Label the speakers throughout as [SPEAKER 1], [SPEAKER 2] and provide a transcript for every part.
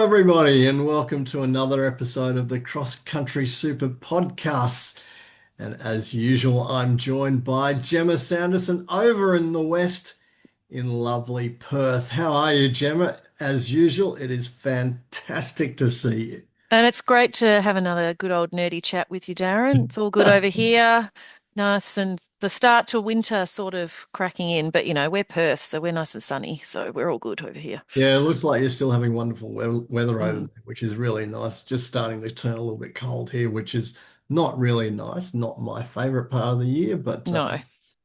[SPEAKER 1] everybody, and welcome to another episode of the Cross Country Super Podcasts. And as usual, I'm joined by Jemma Sanderson over in the West in lovely Perth. How are you, Jemma? As usual, it is fantastic to see
[SPEAKER 2] And it's great to have another good old nerdy chat with you, Darin.
[SPEAKER 1] you.
[SPEAKER 2] It's all good over here. Nice and the start to winter sort of cracking in, but we're Perth, so we're nice and sunny, so we're all good over here.
[SPEAKER 1] Yeah, it looks like you're still having wonderful weather over
[SPEAKER 2] Mm,
[SPEAKER 1] there, which is really nice. Just starting to turn a little bit cold here, which is not really nice. Not my favorite part of the year, but
[SPEAKER 2] no.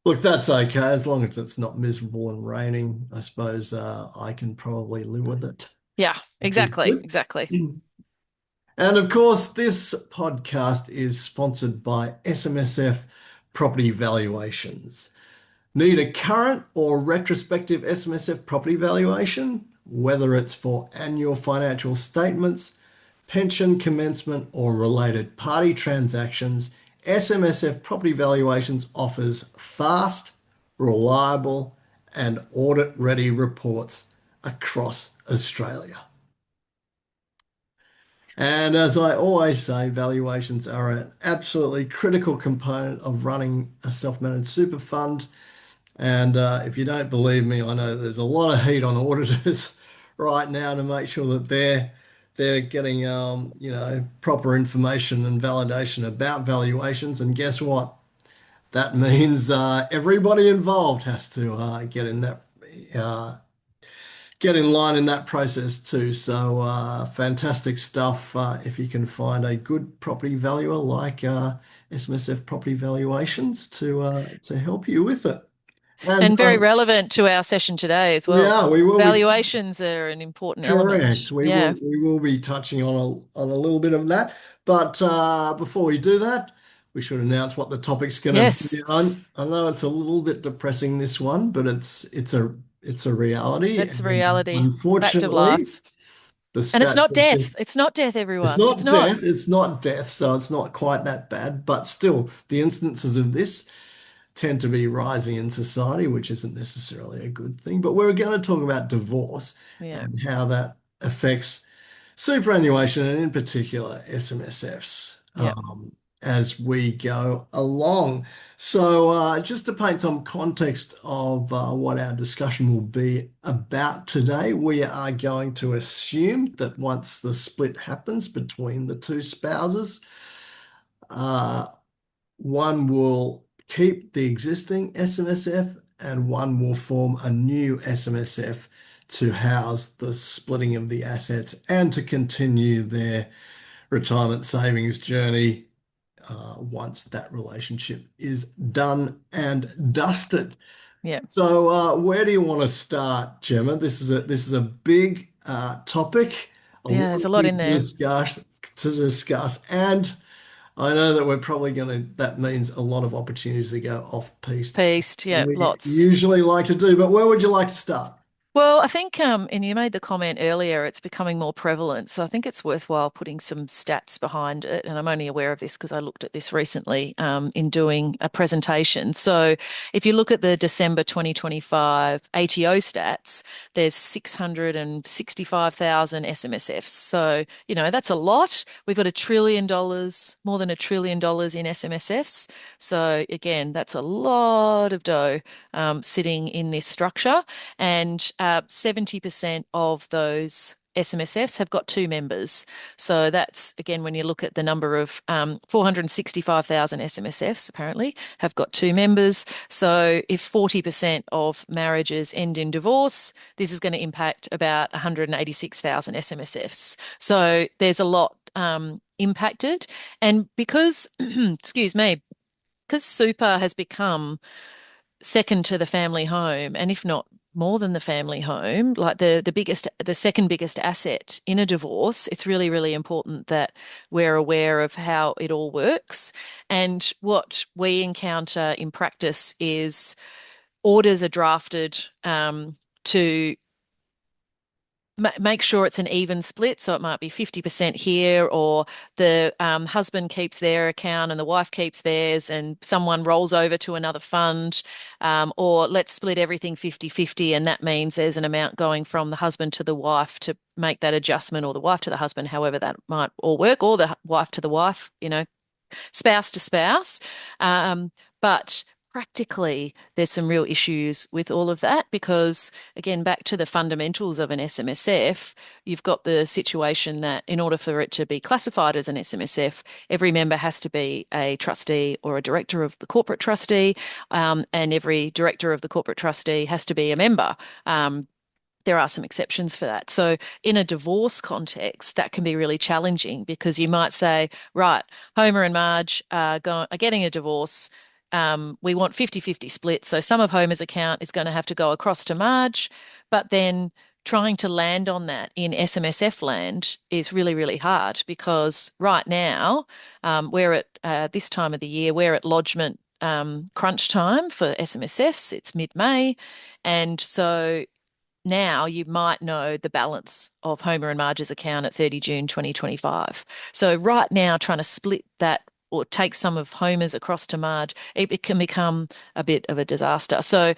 [SPEAKER 1] look, that's okay as long as it's not miserable and raining. I suppose I can probably live with it,
[SPEAKER 2] Yeah,
[SPEAKER 1] which is
[SPEAKER 2] exactly,
[SPEAKER 1] good.
[SPEAKER 2] exactly.
[SPEAKER 1] And of course, this podcast is sponsored by SMSF Property Valuations. Need a current or retrospective SMSF property valuation, whether it's for annual financial statements, pension commencement, or related party transactions? SMSF Property Valuations offers fast, reliable, and audit-ready reports across Australia. And as I always say, valuations are an absolutely critical component of running a self-managed super fund. And if you don't believe me, I know there's a lot of heat on auditors right now to make sure that they're getting proper information and validation about valuations. And guess what? That means everybody involved has to uh, get in line in that process too. So fantastic stuff if you can find a good property valuer like SMSF Property Valuations to help you with it. And
[SPEAKER 2] And very relevant to our session today as well,
[SPEAKER 1] yeah, we
[SPEAKER 2] because
[SPEAKER 1] will be
[SPEAKER 2] valuations are an important
[SPEAKER 1] correct.
[SPEAKER 2] element. Yeah.
[SPEAKER 1] We will be touching on a little bit of that. But before we do that, we should announce what the topic's going to be
[SPEAKER 2] Yes,
[SPEAKER 1] on. I know it's a little bit depressing this one, but it's a reality,
[SPEAKER 2] that's the
[SPEAKER 1] and
[SPEAKER 2] reality. Fact of
[SPEAKER 1] unfortunately,
[SPEAKER 2] life.
[SPEAKER 1] the
[SPEAKER 2] And it's
[SPEAKER 1] stats.
[SPEAKER 2] not death. It's not death,
[SPEAKER 1] It's
[SPEAKER 2] everyone. It's
[SPEAKER 1] not
[SPEAKER 2] not.
[SPEAKER 1] death. It's not death, so it's not quite that bad. But still, the instances of this tend to be rising in society, which isn't necessarily a good thing. But we're going to talk about divorce
[SPEAKER 2] Yeah.
[SPEAKER 1] and how that affects superannuation and in particular SMSFs
[SPEAKER 2] Yeah.
[SPEAKER 1] as we go along. So just to paint some context of what our discussion will be about today, we are going to assume that once the split happens between the two spouses, uh, one will keep the existing SMSF and one will form a new SMSF to house the splitting of the assets and to continue their retirement savings journey once that relationship is done and dusted.
[SPEAKER 2] Yeah.
[SPEAKER 1] So, where do you want to start, Gemma? This is a big topic, a
[SPEAKER 2] Yeah,
[SPEAKER 1] lot
[SPEAKER 2] there's a
[SPEAKER 1] of
[SPEAKER 2] lot
[SPEAKER 1] things
[SPEAKER 2] in there.
[SPEAKER 1] to discuss, and I know that we're probably going to, that means a lot of opportunities to go off piste.
[SPEAKER 2] Paste, yeah,
[SPEAKER 1] We
[SPEAKER 2] lots.
[SPEAKER 1] usually like to do, but where would you like to start?
[SPEAKER 2] Well, I think, and you made the comment earlier, it's becoming more prevalent. So I think it's worthwhile putting some stats behind it. And I'm only aware of this because I looked at this recently, in doing a presentation. So if you look at the December 2025 ATO stats, there's 665,000 SMSFs. So, that's a lot. We've got $1 trillion, more than $1 trillion in SMSFs. So again, that's a lot of dough, sitting in this structure. And 70% of those SMSFs have got two members. So that's, again, when you look at the number of 465,000 SMSFs apparently have got two members. So if 40% of marriages end in divorce, this is going to impact about 186,000 SMSFs. So there's a lot impacted. And because, excuse me, because super has become second to the family home, and if not more than the family home, like the second biggest asset in a divorce, it's really, really important that we're aware of how it all works. And what we encounter in practice is orders are drafted to make sure it's an even split. So it might be 50% here, or the husband keeps their account and the wife keeps theirs, and someone rolls over to another fund. Or let's split everything 50-50. And that means there's an amount going from the husband to the wife to make that adjustment, or the wife to the husband, however that might all work, or the wife to the wife, spouse to spouse. But practically, there's some real issues with all of that because, again, back to the fundamentals of an SMSF, you've got the situation that in order for it to be classified as an SMSF, every member has to be a trustee or a director of the corporate trustee, and every director of the corporate trustee has to be a member. There are some exceptions for that. So, in a divorce context, that can be really challenging because you might say, right, Homer and Marge are getting a divorce. We want 50-50 split. So, some of Homer's account is going to have to go across to Marge, but then trying to land on that in SMSF land is really, really hard because right now, we're at this time of the year, we're at lodgement crunch time for SMSFs. It's mid-May. And so now you might know the balance of Homer and Marge's account at 30 June 2025. So right now, trying to split that or take some of Homer's across to Marge, it can become a bit of a disaster. So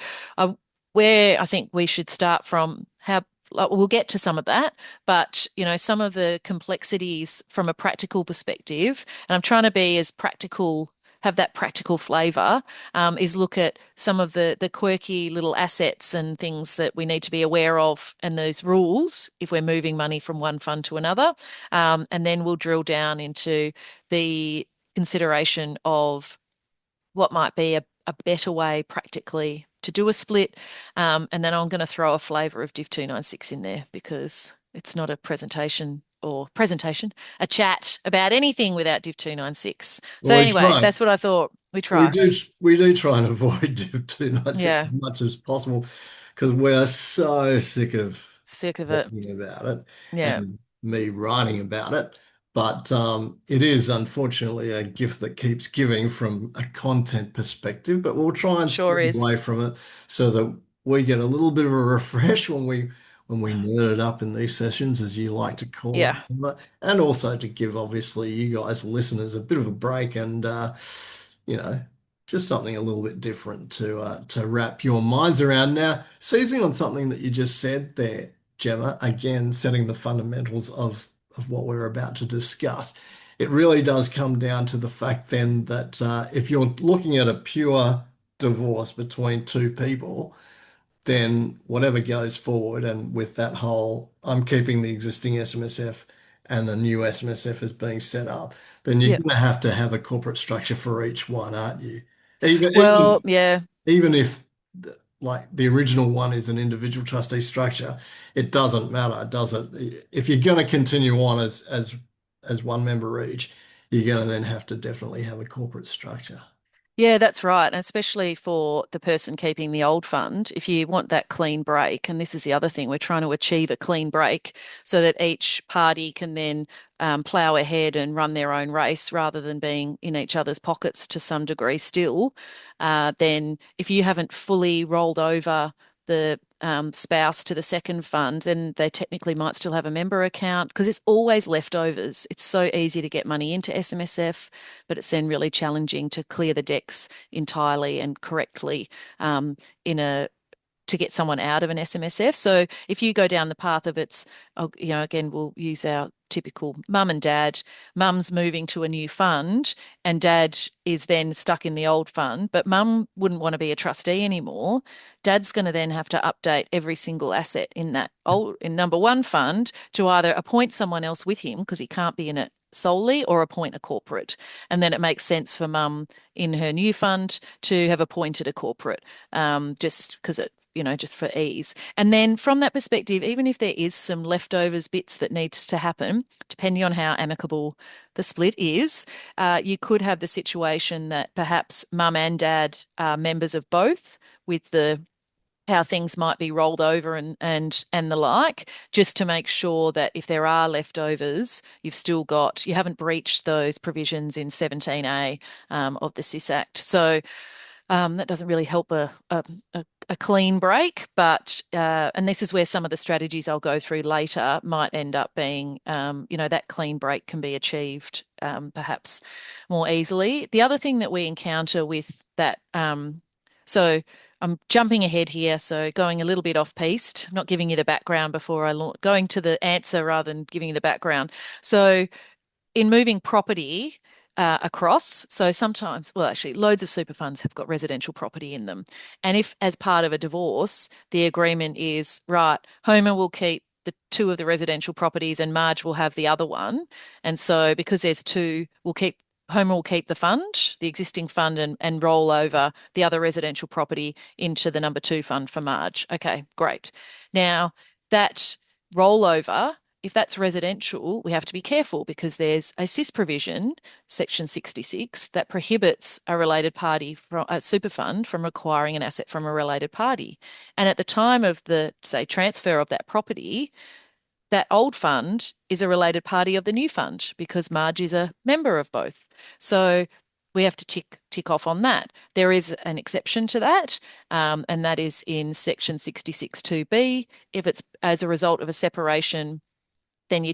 [SPEAKER 2] where I think we should start from how like, we'll get to some of that, but some of the complexities from a practical perspective, and I'm trying to be as practical, have that practical flavor, is look at some of the quirky little assets and things that we need to be aware of and those rules if we're moving money from one fund to another. And then we'll drill down into the consideration of what might be a better way practically to do a split. And then I'm going to throw a flavour of Div 296 in there because it's not a a chat about anything without Div 296. So
[SPEAKER 1] Well, we
[SPEAKER 2] anyway,
[SPEAKER 1] try.
[SPEAKER 2] that's what I thought. We
[SPEAKER 1] We
[SPEAKER 2] try.
[SPEAKER 1] do we do try and avoid Div 296
[SPEAKER 2] Yeah,
[SPEAKER 1] as much as possible because we're so sick of
[SPEAKER 2] sick of it.
[SPEAKER 1] talking about it
[SPEAKER 2] Yeah,
[SPEAKER 1] and me writing about it. But it is unfortunately a gift that keeps giving from a content perspective. But we'll try and step
[SPEAKER 2] sure is.
[SPEAKER 1] away from it so that we get a little bit of a refresh when we nerd it up in these sessions, as you like to call
[SPEAKER 2] Yeah,
[SPEAKER 1] them. And also to give obviously you guys listeners a bit of a break and you know just something a little bit different to wrap your minds around. Now, seizing on something that you just said there, Gemma, again, setting the fundamentals of what we're about to discuss, it really does come down to the fact then that if you're looking at a pure divorce between two people, then whatever goes forward, and with that whole, I'm keeping the existing SMSF and the new SMSF is being set up, then you're
[SPEAKER 2] yeah.
[SPEAKER 1] going to have a corporate structure for each one, aren't you?
[SPEAKER 2] Well, yeah.
[SPEAKER 1] Even if like the original one is an individual trustee structure, it doesn't matter, does it? If you're going to continue on as one member each, you're going to then have to definitely have a corporate structure.
[SPEAKER 2] Yeah, that's right. And especially for the person keeping the old fund, if you want that clean break, and this is the other thing, we're trying to achieve a clean break so that each party can then plough ahead and run their own race rather than being in each other's pockets to some degree still. Then if you haven't fully rolled over the spouse to the second fund, then they technically might still have a member account because it's always leftovers. It's so easy to get money into SMSF, but it's then really challenging to clear the decks entirely and correctly in a to get someone out of an SMSF. So if you go down the path of again, we'll use our typical mum and dad. Mum's moving to a new fund, and dad is then stuck in the old fund, but mum wouldn't want to be a trustee anymore. Dad's going to then have to update every single asset in that in number one fund to either appoint someone else with him because he can't be in it solely or appoint a corporate. And then it makes sense for mum in her new fund to have appointed a corporate, just because just for ease. And then from that perspective, even if there is some leftovers bits that needs to happen, depending on how amicable the split is, you could have the situation that perhaps mum and dad are members of both with the how things might be rolled over and the like, just to make sure that if there are leftovers, you haven't breached those provisions in 17A of the SIS Act. So that doesn't really help a a clean break, but and this is where some of the strategies I'll go through later might end up being, that clean break can be achieved perhaps more easily. The other thing that we encounter with that, so I'm jumping ahead here, so going a little bit off piste, not giving you the background before going to the answer rather than giving you the background. So in moving property across, so sometimes, well, actually, loads of super funds have got residential property in them. And if, as part of a divorce, the agreement is, right, Homer will keep the two of the residential properties and Marge will have the other one. And so because there's two, Homer will keep the fund, the existing fund, and roll over the other residential property into the number two fund for Marge. Okay, great. Now, that rollover, if that's residential, we have to be careful because there's a SIS provision, Section 66, that prohibits a related party from a super fund from acquiring an asset from a related party. And at the time of the, say, transfer of that property, that old fund is a related party of the new fund because Marge is a member of both. So we have to tick off on that. There is an exception to that, and that is in Section 66 2B. If it's as a result of a separation, then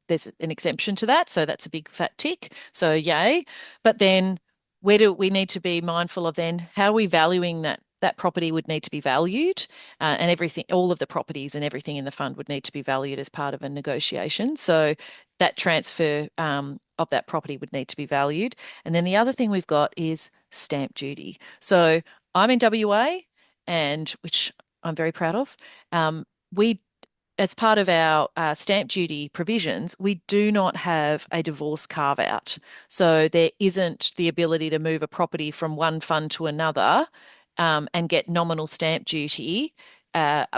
[SPEAKER 2] there's an exemption to that. So that's a big fat tick. So yay. But then where do we need to be mindful of then? How are we valuing that? That property would need to be valued, and everything, all of the properties and everything in the fund would need to be valued as part of a negotiation. So that transfer of that property would need to be valued. And then the other thing we've got is stamp duty. So I'm in WA, and which I'm very proud of. We As part of our stamp duty provisions, we do not have a divorce carve out. So there isn't the ability to move a property from one fund to another and get nominal stamp duty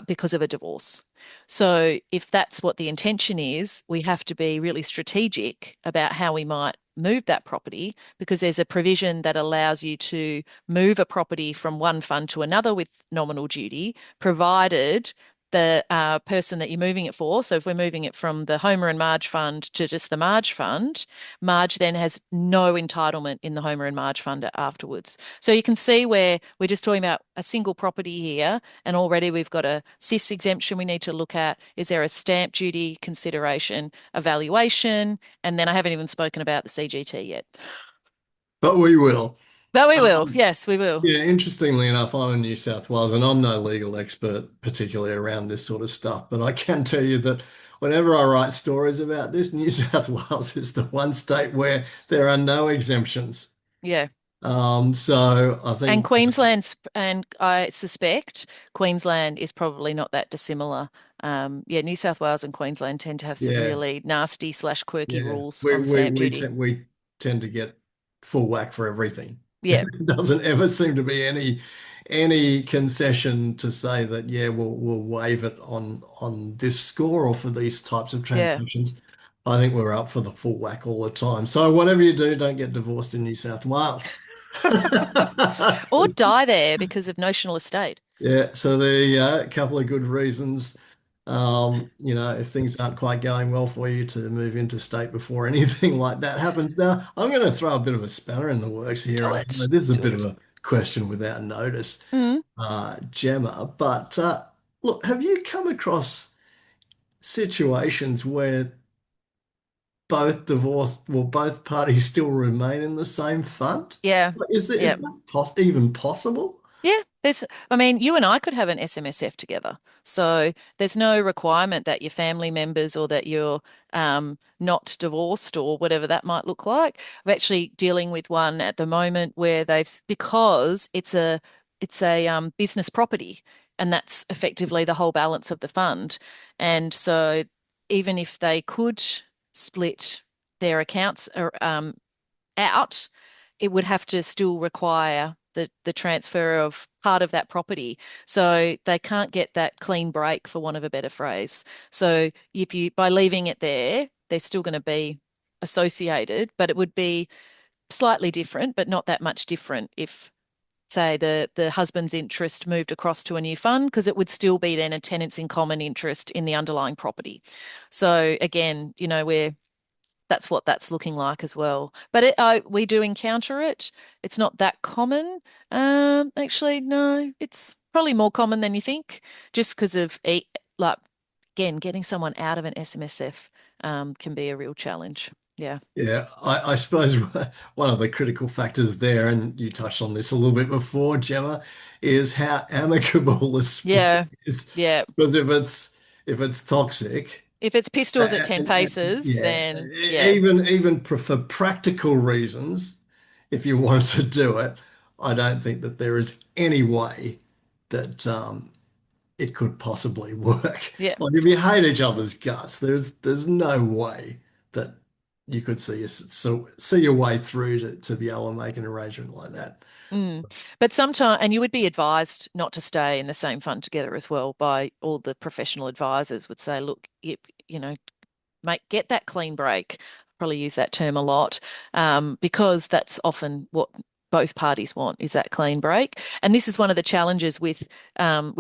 [SPEAKER 2] because of a divorce. So if that's what the intention is, we have to be really strategic about how we might move that property because there's a provision that allows you to move a property from one fund to another with nominal duty, provided the person that you're moving it for. So if we're moving it from the Homer and Marge fund to just the Marge fund, Marge then has no entitlement in the Homer and Marge fund afterwards. So you can see where we're just talking about a single property here, and already we've got a SIS exemption we need to look at. Is there a stamp duty consideration, evaluation? And then I haven't even spoken about the CGT yet.
[SPEAKER 1] But we will.
[SPEAKER 2] But we will.
[SPEAKER 1] Um,
[SPEAKER 2] Yes, we will.
[SPEAKER 1] yeah, interestingly enough, I'm in New South Wales and I'm no legal expert, particularly around this sort of stuff, but I can tell you that whenever I write stories about this, New South Wales is the one state where there are no exemptions.
[SPEAKER 2] Yeah.
[SPEAKER 1] So I
[SPEAKER 2] And
[SPEAKER 1] think,
[SPEAKER 2] And I suspect Queensland is probably not that dissimilar. Yeah, New South Wales and Queensland tend to have some
[SPEAKER 1] yeah,
[SPEAKER 2] really nasty slash quirky
[SPEAKER 1] yeah,
[SPEAKER 2] rules
[SPEAKER 1] we
[SPEAKER 2] on
[SPEAKER 1] we
[SPEAKER 2] stamp
[SPEAKER 1] we
[SPEAKER 2] duty.
[SPEAKER 1] tend we tend to get full whack for everything.
[SPEAKER 2] Yeah,
[SPEAKER 1] There doesn't ever seem to be any concession to say that yeah we'll waive it on this score or for these types of
[SPEAKER 2] yeah.
[SPEAKER 1] transactions. I think we're up for the full whack all the time. So whatever you do, don't get divorced in New South Wales.
[SPEAKER 2] Or die there because of notional estate.
[SPEAKER 1] Yeah, so there you go. A couple of good reasons. If things aren't quite going well for you to move interstate before anything like that happens. Now, I'm going to throw a bit of a spanner in the works here.
[SPEAKER 2] Do
[SPEAKER 1] I know
[SPEAKER 2] it.
[SPEAKER 1] this is a
[SPEAKER 2] Do
[SPEAKER 1] bit of
[SPEAKER 2] it.
[SPEAKER 1] a question without notice,
[SPEAKER 2] Mm.
[SPEAKER 1] Gemma, but look, have you come across situations where both parties still remain in the same fund?
[SPEAKER 2] Yeah.
[SPEAKER 1] Is
[SPEAKER 2] Yeah.
[SPEAKER 1] that even possible?
[SPEAKER 2] Yeah, I mean, you and I could have an SMSF together. So there's no requirement that your family members or that you're not divorced or whatever that might look like. I'm actually dealing with one at the moment where because it's a business property, and that's effectively the whole balance of the fund. And so even if they could split their accounts out, it would have to still require the transfer of part of that property. So they can't get that clean break, for want of a better phrase. So if you by leaving it there, they're still going to be associated, but it would be slightly different, but not that much different if say the husband's interest moved across to a new fund because it would still be then a tenants in common interest in the underlying property. So again, we're that's what that's looking like as well. But we do encounter it. It's not that common. Actually, no, probably more common than you think, just because of like again, getting someone out of an SMSF can be a real challenge. Yeah.
[SPEAKER 1] Yeah, I suppose one of the critical factors there, and you touched on this a little bit before, Gemma, is how amicable the split
[SPEAKER 2] Yeah.
[SPEAKER 1] is.
[SPEAKER 2] Yeah.
[SPEAKER 1] Because if it's toxic,
[SPEAKER 2] If it's pistols at 10 paces,
[SPEAKER 1] yeah,
[SPEAKER 2] then yeah.
[SPEAKER 1] even for practical reasons, if you wanted to do it, I don't think that there is any way that it could possibly work.
[SPEAKER 2] Yeah.
[SPEAKER 1] Like if you hate each other's guts, there's no way that you could see your way through to be able to make an arrangement like that.
[SPEAKER 2] Mm. But sometimes, and you would be advised not to stay in the same fund together as well by all the professional advisors would say, look, you know, get that clean break. Probably use that term a lot because that's often what both parties want is that clean break. And this is one of the challenges with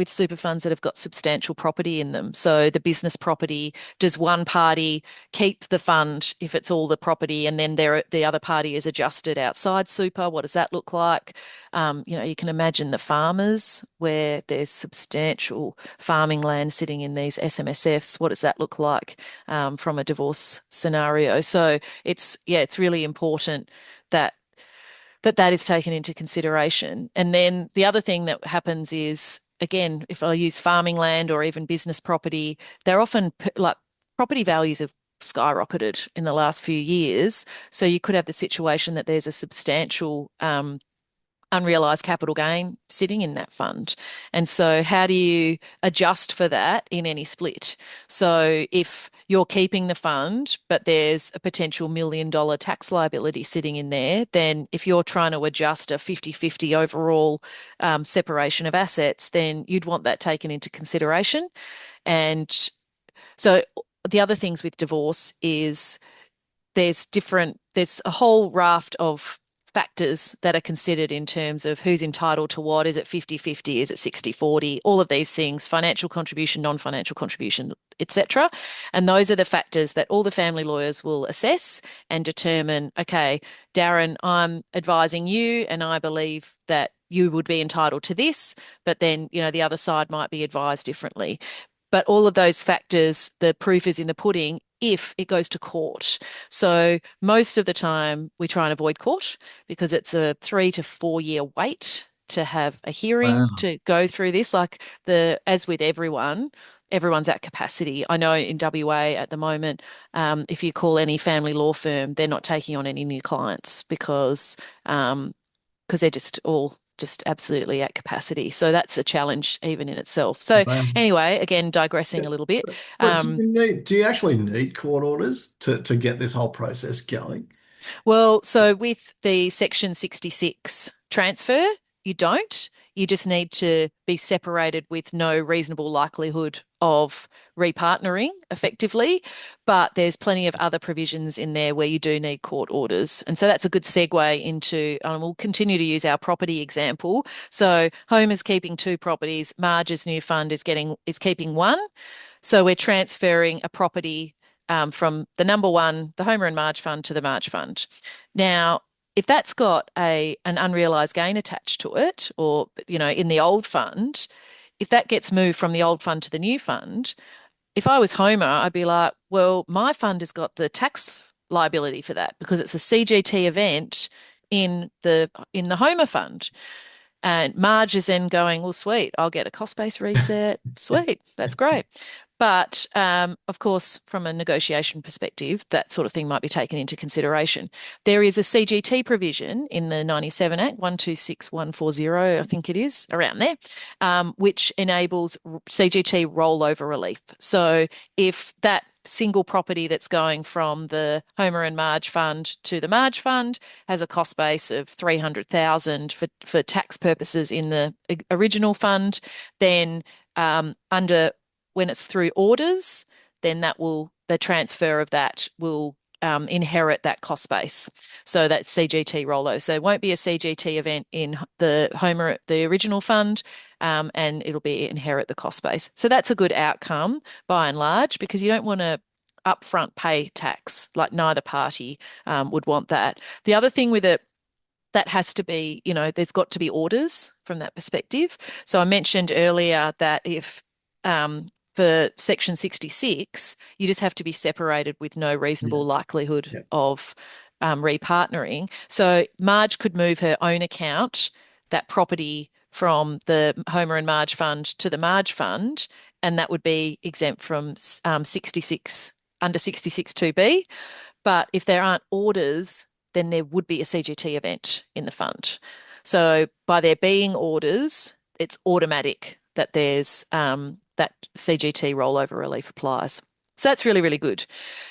[SPEAKER 2] super funds that have got substantial property in them. So the business property, does one party keep the fund if it's all the property, and then the other party is adjusted outside super? What does that look like? You can imagine the farmers where there's substantial farming land sitting in these SMSFs. What does that look like? From a divorce scenario. So it's really important that that is taken into consideration. And then the other thing that happens is, again, if I use farming land or even business property, they're often like property values have skyrocketed in the last few years. So you could have the situation that there's a substantial unrealized capital gain sitting in that fund. And so, how do you adjust for that in any split? So, if you're keeping the fund, but there's a potential $1 million tax liability sitting in there, then if you're trying to adjust a 50-50 overall separation of assets, then you'd want that taken into consideration. And so, the other things with divorce is there's a whole raft of factors that are considered in terms of who's entitled to what. Is it 50-50? Is it 60-40? All of these things, financial contribution, non-financial contribution, etc. And those are the factors that all the family lawyers will assess and determine, okay, Darin, I'm advising you and I believe that you would be entitled to this, but then, the other side might be advised differently. But all of those factors, the proof is in the pudding if it goes to court. So most of the time we try and avoid court because it's a 3 to 4 year wait to have a hearing
[SPEAKER 1] Wow.
[SPEAKER 2] to go through this. Like as with everyone, everyone's at capacity. I know in WA at the moment, if you call any family law firm, they're not taking on any new clients because they're just all just absolutely at capacity. So that's a challenge even in itself. So
[SPEAKER 1] Wow.
[SPEAKER 2] anyway, again, digressing a little bit.
[SPEAKER 1] But do
[SPEAKER 2] Um,
[SPEAKER 1] you actually need court orders to get this whole process going?
[SPEAKER 2] so with the Section 66 transfer, you don't. You just need to be separated with no reasonable likelihood of repartnering effectively. But there's plenty of other provisions in there where you do need court orders. And so that's a good segue into, and we'll continue to use our property example. So Home is keeping two properties, Marge's new fund is keeping one. So we're transferring a property from the number one, the Homer and Marge fund to the Marge fund. Now, if that's got an unrealized gain attached to it, or in the old fund, if that gets moved from the old fund to the new fund, if I was Homer, I'd be like, well, my fund has got the tax liability for that because it's a CGT event in the Homer fund. And Marge is then going, well, sweet, I'll get a cost base reset. Sweet, that's great. But of course, from a negotiation perspective, that sort of thing might be taken into consideration. There is a CGT provision in the 97 Act, 126140, I think it is, around there, which enables CGT rollover relief. So if that single property that's going from the Homer and Marge fund to the Marge fund has a cost base of 300,000 for tax purposes in the original fund, then under when it's through orders, then the transfer of that will inherit that cost base. So that's CGT rollover. So it won't be a CGT event in the original fund, and it'll be inherit the cost base. So that's a good outcome by and large because you don't want to upfront pay tax. Like neither party would want that. The other thing with it that has to be, there's got to be orders from that perspective. So I mentioned earlier that if for Section 66, you just have to be separated with no
[SPEAKER 1] Yeah.
[SPEAKER 2] reasonable likelihood
[SPEAKER 1] Yeah.
[SPEAKER 2] of repartnering. So Marge could move her own account, that property from the Homer and Marge fund to the Marge fund, and that would be exempt from 66 under 66 2B. But if there aren't orders, then there would be a CGT event in the fund. So by there being orders, it's automatic that there's that CGT rollover relief applies. So that's really, really good.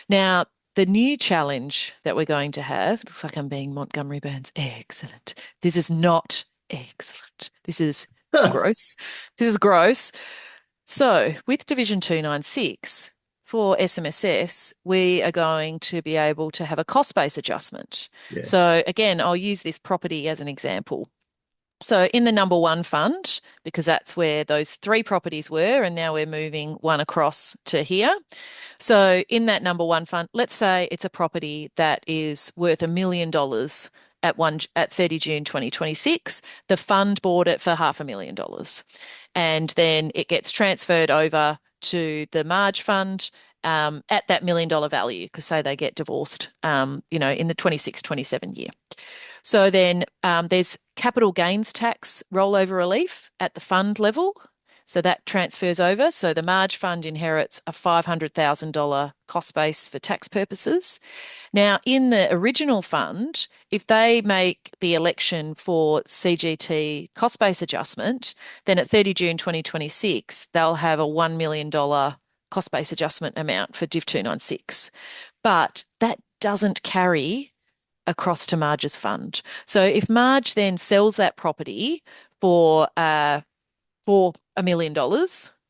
[SPEAKER 2] Now, the new challenge that we're going to have, looks like I'm being Montgomery Burns. Excellent. This is not excellent. This is gross. This is gross. So with Division 296 for SMSFs, we are going to be able to have a cost base adjustment.
[SPEAKER 1] Yes.
[SPEAKER 2] So again, I'll use this property as an example. So in the number one fund, because that's where those three properties were, and now we're moving one across to here. So in that number one fund, let's say it's a property that is worth $1 million at 30 June 2026. The fund bought it for $500,000. And then it gets transferred over to the Marge fund at that $1 million value, because say they get divorced, in the 26-27 year. So then there's capital gains tax rollover relief at the fund level. So that transfers over. So the Marge fund inherits a $500,000 cost base for tax purposes. Now, in the original fund, if they make the election for CGT cost base adjustment, then at 30 June 2026, they'll have a $1 million cost base adjustment amount for Div 296. But that doesn't carry across to Marge's fund. So if Marge then sells that property for $1 million,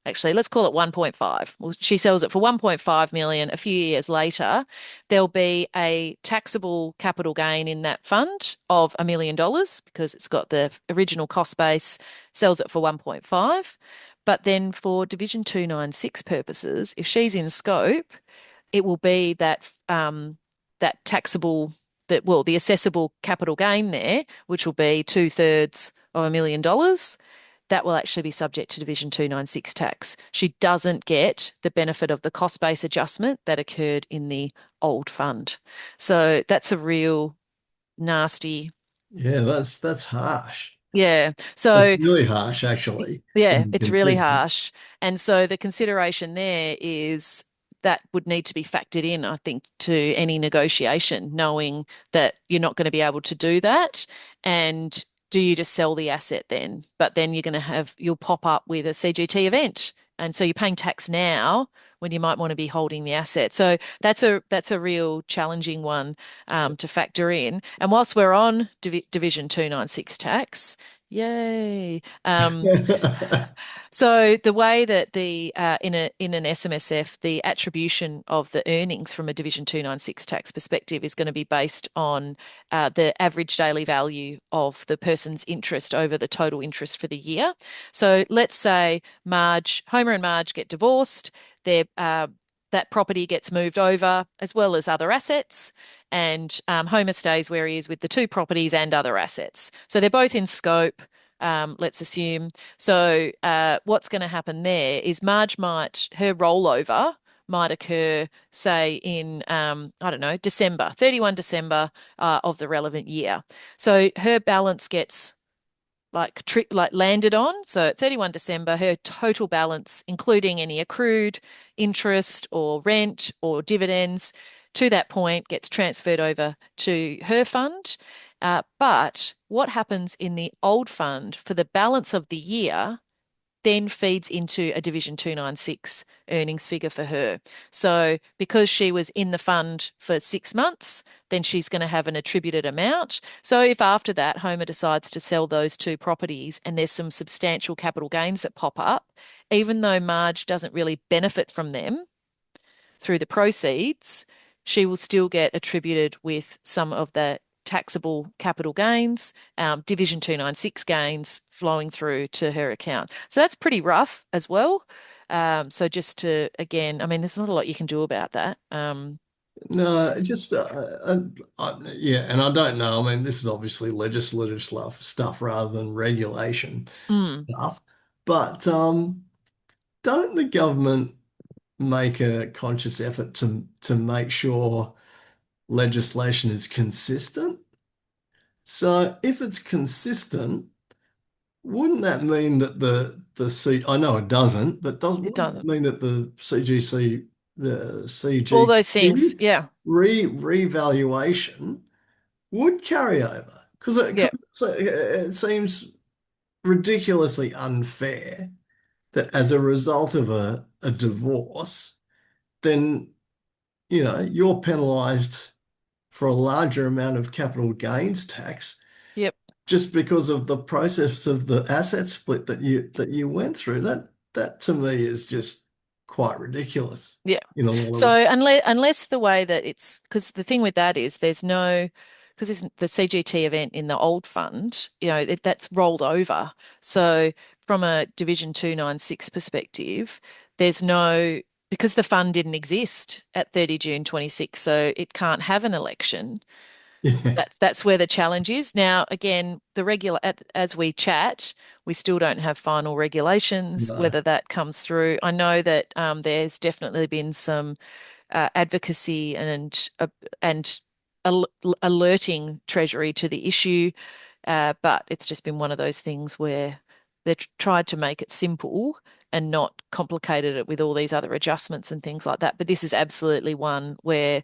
[SPEAKER 2] actually, let's call it 1.5. Well, she sells it for 1.5 million a few years later, there'll be a taxable capital gain in that fund of $1 million because it's got the original cost base, sells it for 1.5. But then for Division 296 purposes, if she's in scope, it will be that taxable the assessable capital gain there, which will be 2/3 of $1 million, that will actually be subject to Division 296 tax. She doesn't get the benefit of the cost base adjustment that occurred in the old fund. So that's a real nasty.
[SPEAKER 1] Yeah, that's harsh.
[SPEAKER 2] Yeah.
[SPEAKER 1] That's
[SPEAKER 2] So
[SPEAKER 1] really harsh, actually,
[SPEAKER 2] yeah,
[SPEAKER 1] when you
[SPEAKER 2] it's really
[SPEAKER 1] consider.
[SPEAKER 2] harsh. And so the consideration there is that would need to be factored in, I think, to any negotiation, knowing that you're not going to be able to do that. And do you just sell the asset then? But then you'll pop up with a CGT event. And so you're paying tax now when you might want to be holding the asset. So that's a real challenging one to factor in. And whilst we're on Division 296 tax, yay. So the way that the in an SMSF, the attribution of the earnings from a Division 296 tax perspective is going to be based on the average daily value of the person's interest over the total interest for the year. So let's say Homer and Marge get divorced. That property gets moved over as well as other assets, and Homer stays where he is with the two properties and other assets. So they're both in scope. Let's assume. So what's going to happen there is her rollover might occur, say, in, I don't know, December, 31 December of the relevant year. So her balance gets like landed on. So at 31 December, her total balance, including any accrued interest or rent or dividends, to that point gets transferred over to her fund. But what happens in the old fund for the balance of the year then feeds into a Division 296 earnings figure for her. So because she was in the fund for 6 months, then she's going to have an attributed amount. So if after that Homer decides to sell those two properties and there's some substantial capital gains that pop up, even though Marge doesn't really benefit from them through the proceeds, she will still get attributed with some of the taxable capital gains, Division 296 gains flowing through to her account. So that's pretty rough as well. So just to, again, I mean, there's not a lot you can do about that.
[SPEAKER 1] No, just yeah, and I don't know. I mean, this is obviously legislative stuff rather than regulation
[SPEAKER 2] Mm,
[SPEAKER 1] stuff. But don't the government make a conscious effort to make sure legislation is consistent? So if it's consistent, wouldn't that mean that the C I know it doesn't, but does
[SPEAKER 2] it
[SPEAKER 1] wouldn't that
[SPEAKER 2] doesn't.
[SPEAKER 1] mean that the CGC the
[SPEAKER 2] All those things.
[SPEAKER 1] CGT
[SPEAKER 2] Yeah.
[SPEAKER 1] revaluation would carry over? Because
[SPEAKER 2] Yeah.
[SPEAKER 1] it seems ridiculously unfair that as a result of a divorce, then you're penalized for a larger amount of capital gains tax
[SPEAKER 2] Yep.
[SPEAKER 1] just because of the process of the asset split that you went through. That to me is just quite ridiculous
[SPEAKER 2] Yeah.
[SPEAKER 1] in a lot
[SPEAKER 2] So
[SPEAKER 1] of.
[SPEAKER 2] unless the way that it's because the thing with that is there's no because it's the CGT event in the old fund, that's rolled over. So from a Division 296 perspective, there's no because the fund didn't exist at 30 June 26, so it can't have an election.
[SPEAKER 1] Yeah,
[SPEAKER 2] That's where the challenge is. Now, again, as we chat, we still don't have final regulations,
[SPEAKER 1] no,
[SPEAKER 2] whether that comes through. I know that there's definitely been some advocacy and al alerting Treasury to the issue, but it's just been one of those things where they've tried to make it simple and not complicated it with all these other adjustments and things like that. But this is absolutely one where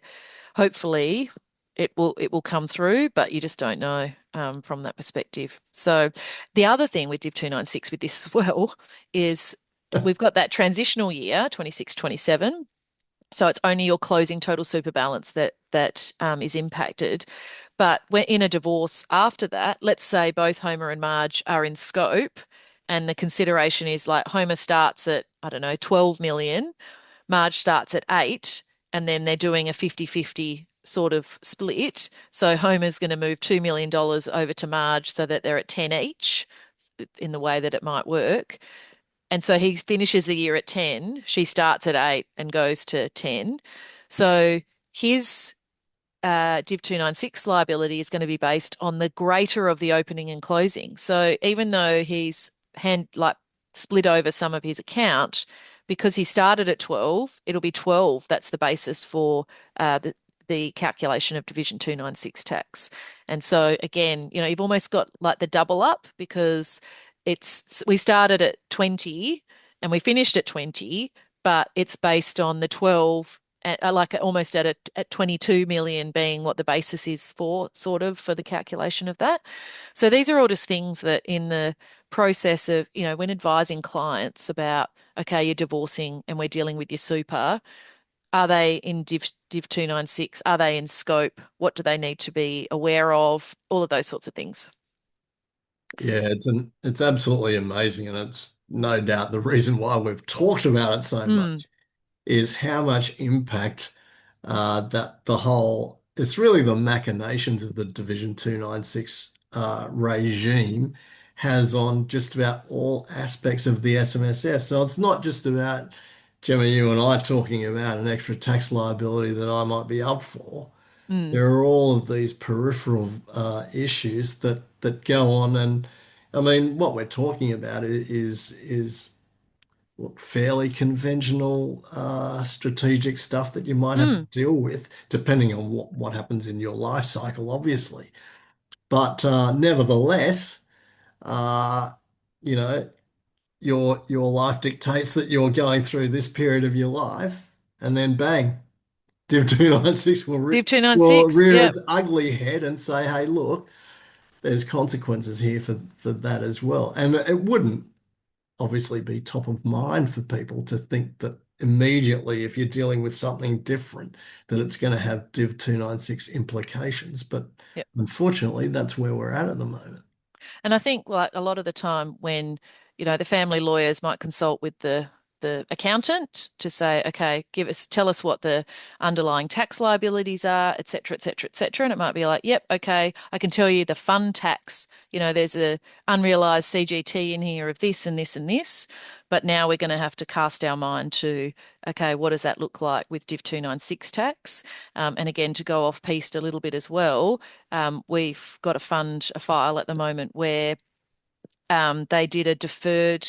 [SPEAKER 2] hopefully it will come through, but you just don't know from that perspective. So the other thing with Div 296 with this as well is we've got that transitional year, 26, 27. So it's only your closing total super balance that is impacted. But when in a divorce after that, let's say both Homer and Marge are in scope, and the consideration is like Homer starts at, I don't know, 12 million, Marge starts at 8, and then they're doing a 50-50 sort of split. So Homer's going to move $2 million over to Marge so that they're at 10 each in the way that it might work. And so he finishes the year at 10. She starts at 8 and goes to 10. So his Div 296 liability is going to be based on the greater of the opening and closing. So even though he's split over some of his account, because he started at 12, it'll be 12. That's the basis for the calculation of Division 296 tax. And so again, you've almost got like the double up because we started at 20 and we finished at 20, but it's based on the 12 like almost at 22 million being what the basis is for sort of for the calculation of that. So these are all just things that in the process of, when advising clients about, okay, you're divorcing and we're dealing with your super, are they in Div 296? Are they in scope? What do they need to be aware of? All of those sorts of things.
[SPEAKER 1] yeah, it's absolutely amazing, and it's no doubt the reason why we've talked about it so
[SPEAKER 2] Mm,
[SPEAKER 1] much is how much impact that the whole, it's really the machinations of the Division 296 regime has on just about all aspects of the SMSF. So it's not just about Gemma, you and I talking about an extra tax liability that I might be up for.
[SPEAKER 2] mm,
[SPEAKER 1] There are all of these peripheral issues that go on, and I mean, what we're talking about is look, fairly conventional strategic stuff that you might have to
[SPEAKER 2] mm.
[SPEAKER 1] deal with, depending on what happens in your life cycle, obviously. But nevertheless, uh, you know, your life dictates that you're going through this period of your life, and then bang, Div 296
[SPEAKER 2] Div
[SPEAKER 1] will
[SPEAKER 2] 296,
[SPEAKER 1] rear
[SPEAKER 2] yeah,
[SPEAKER 1] its ugly head and say, hey, look, there's consequences here for that as well. And it wouldn't obviously be top of mind for people to think that immediately, if you're dealing with something different, that it's going to have Div 296 implications. But
[SPEAKER 2] yeah.
[SPEAKER 1] unfortunately, that's where we're at the moment.
[SPEAKER 2] And I think like a lot of the time when, the family lawyers might consult with the the accountant to say, okay, tell us what the underlying tax liabilities are, et cetera, et cetera, et cetera. And it might be like, yep, okay, I can tell you the fund tax. There's a unrealized CGT in here of this and this and this. But now we're going to have to cast our mind to, okay, what does that look like with Div 296 tax? And again, to go off piste a little bit as well, we've got a file at the moment where they did a deferred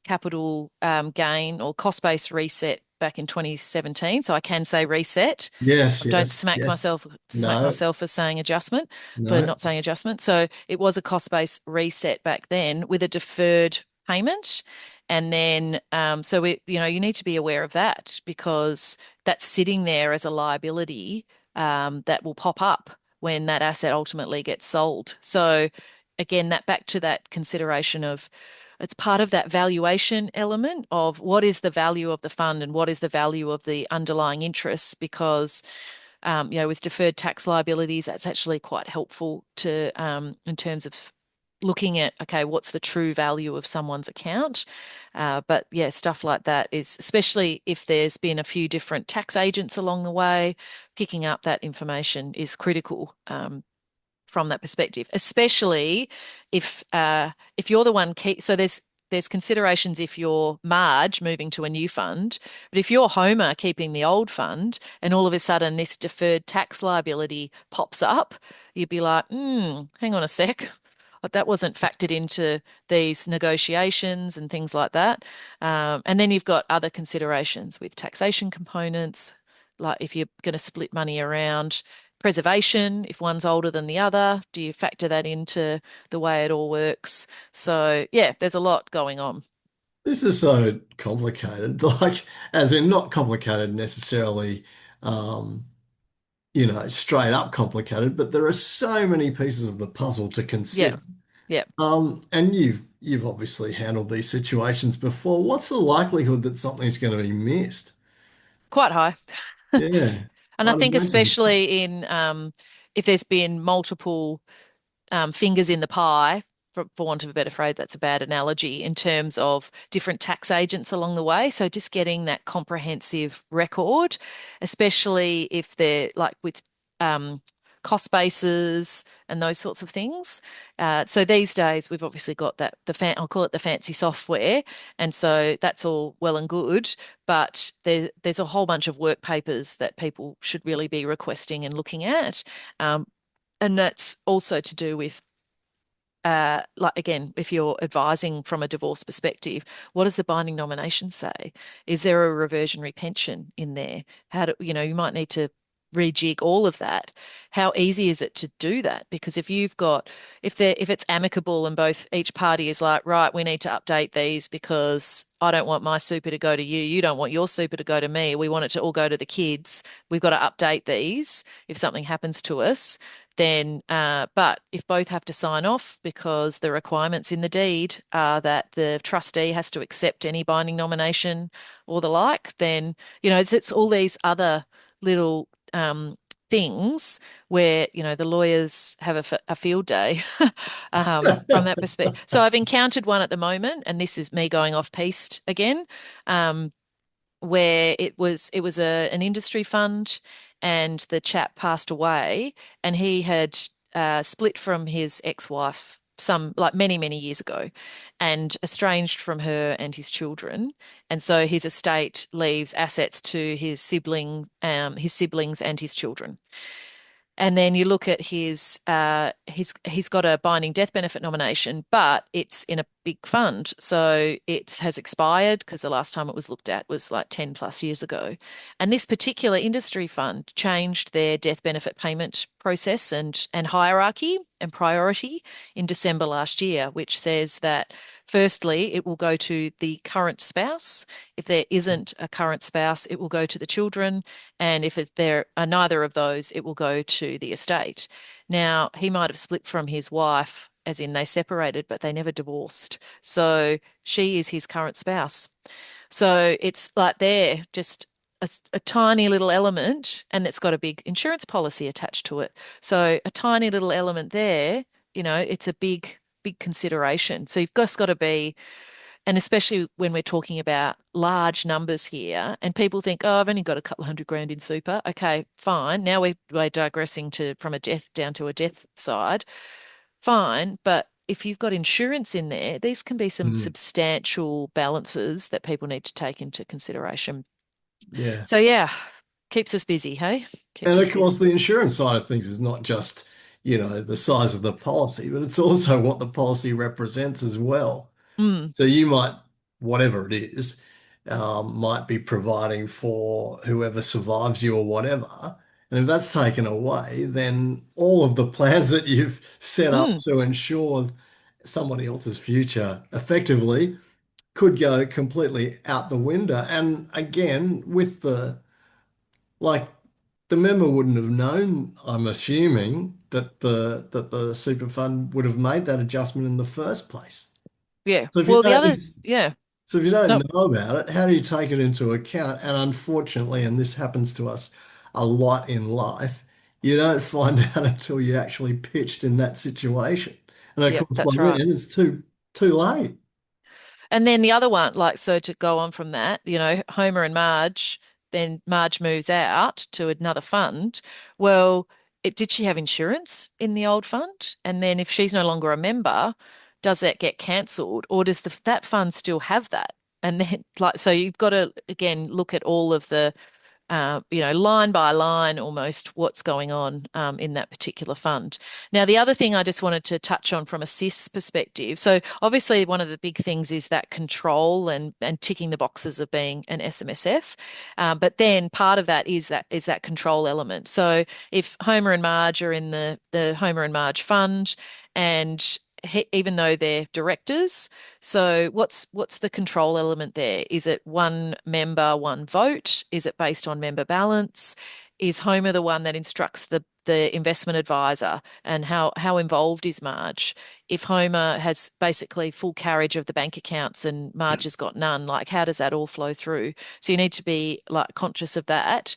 [SPEAKER 2] capital gain or cost-based reset back in 2017. So I can say reset.
[SPEAKER 1] Yes,
[SPEAKER 2] Don't
[SPEAKER 1] yes, yes.
[SPEAKER 2] smack
[SPEAKER 1] No,
[SPEAKER 2] myself for saying adjustment, for
[SPEAKER 1] no.
[SPEAKER 2] not saying adjustment. So it was a cost-based reset back then with a deferred payment. And then, you need to be aware of that because that's sitting there as a liability that will pop up when that asset ultimately gets sold. So again, that back to that consideration of it's part of that valuation element of what is the value of the fund and what is the value of the underlying interests because with deferred tax liabilities, that's actually quite helpful to in terms of looking at, okay, what's the true value of someone's account? But yeah, stuff like that is, especially if there's been a few different tax agents along the way, picking up that information is critical. From that perspective, especially if you're the one keep. So there's considerations if you're Marge moving to a new fund, but if you're Homer keeping the old fund, and all of a sudden this deferred tax liability pops up, you'd be like, hang on a sec. That wasn't factored into these negotiations and things like that. And then you've got other considerations with taxation components, like if you're going to split money around preservation, if one's older than the other, do you factor that into the way it all works? So, yeah, there's a lot going on.
[SPEAKER 1] This is so complicated. Like, as in not complicated necessarily, um, straight up complicated, but there are so many pieces of the puzzle to
[SPEAKER 2] Yeah,
[SPEAKER 1] consider.
[SPEAKER 2] yeah,
[SPEAKER 1] And you've obviously handled these situations before. What's the likelihood that something's going to be missed?
[SPEAKER 2] quite high.
[SPEAKER 1] Yeah,
[SPEAKER 2] And I
[SPEAKER 1] I'd
[SPEAKER 2] think
[SPEAKER 1] imagine.
[SPEAKER 2] especially in if there's been multiple fingers in the pie, for want of a better phrase, that's a bad analogy, in terms of different tax agents along the way. So just getting that comprehensive record, especially if they're like with um, cost bases and those sorts of things. So these days we've obviously got I'll call it the fancy software, and so that's all well and good, but there's a whole bunch of work papers that people should really be requesting and looking at. Um, and that's also to do with like again, if you're advising from a divorce perspective, what does the binding nomination say? Is there a reversionary pension in there? You might need to rejig all of that. How easy is it to do that? Because if it's amicable and each party is like, right, we need to update these because I don't want my super to go to you, you don't want your super to go to me, we want it to all go to the kids. We've got to update these if something happens to us but if both have to sign off because the requirements in the deed are that the trustee has to accept any binding nomination or the like, then, it's all these other little things where, the lawyers have a field day from that perspective. So I've encountered one at the moment, and this is me going off piste again. Um, where it was an industry fund and the chap passed away and he had split from his ex-wife some like many many years ago and estranged from her and his children, and so his estate leaves assets to his siblings and his children. And then you look at he's got a binding death benefit nomination, but it's in a big fund. So it has expired because the last time it was looked at was like 10 plus years ago. And this particular industry fund changed their death benefit payment process and hierarchy and priority in December last year, which says that firstly, it will go to the current spouse. If there isn't a current spouse, it will go to the children. And if there are neither of those, it will go to the estate. Now, he might have split from his wife, as in they separated, but they never divorced. So she is his current spouse. So it's like they're just a tiny little element, and it's got a big insurance policy attached to it. So a tiny little element there, it's a big, big consideration. So you've just got to be And especially when we're talking about large numbers here, and people think, oh, I've only got a couple of hundred grand in super. Okay, fine. Now we're digressing to from a death down to a death side. Fine. But if you've got insurance in there, these can be some
[SPEAKER 1] Mm.
[SPEAKER 2] substantial balances that people need to take into consideration.
[SPEAKER 1] Yeah.
[SPEAKER 2] So yeah, keeps us busy, hey? Keeps
[SPEAKER 1] And
[SPEAKER 2] us
[SPEAKER 1] of course,
[SPEAKER 2] busy.
[SPEAKER 1] the insurance side of things is not just, the size of the policy, but it's also what the policy represents as well.
[SPEAKER 2] Mm,
[SPEAKER 1] So you might, whatever it is, might be providing for whoever survives you or whatever. And if that's taken away, then all of the plans that you've set up
[SPEAKER 2] mm,
[SPEAKER 1] to ensure somebody else's future effectively could go completely out the window. And again, like the member wouldn't have known, I'm assuming, that the super fund would have made that adjustment in the first place.
[SPEAKER 2] yeah.
[SPEAKER 1] So if you
[SPEAKER 2] Well, the
[SPEAKER 1] don't,
[SPEAKER 2] other, yeah.
[SPEAKER 1] so if you don't
[SPEAKER 2] No,
[SPEAKER 1] know about it, how do you take it into account? And unfortunately, and this happens to us a lot in life, you don't find out until you're actually pitched in that situation. And of
[SPEAKER 2] yep,
[SPEAKER 1] course, by
[SPEAKER 2] that's right.
[SPEAKER 1] then it's too late.
[SPEAKER 2] And then the other one, like, so to go on from that, Homer and Marge, then Marge moves out to another fund. Well, did she have insurance in the old fund? And then if she's no longer a member, does that get cancelled, or does that fund still have that? And then, like, so you've got to again look at all of the line by line almost what's going on in that particular fund. Now, the other thing I just wanted to touch on from a SIS perspective. So, obviously, one of the big things is that control and ticking the boxes of being an SMSF. But then part of that is that control element. So, if Homer and Marge are in the Homer and Marge fund, and even though they're directors, so what's the control element there? Is it one member, one vote? Is it based on member balance? Is Homer the one that instructs the investment advisor? And how involved is Marge? If Homer has basically full carriage of the bank accounts and Marge has got none, like how does that all flow through? So you need to be like conscious of that.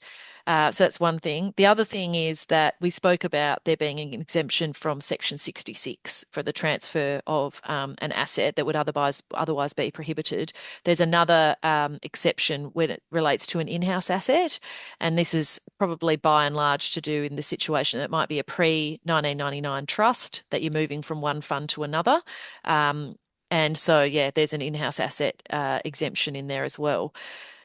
[SPEAKER 2] So that's one thing. The other thing is that we spoke about there being an exemption from Section 66 for the transfer of an asset that would otherwise be prohibited. There's another exception when it relates to an in-house asset, and this is probably by and large to do in the situation that might be a pre-1999 trust that you're moving from one fund to another. And so, yeah, there's an in-house asset exemption in there as well.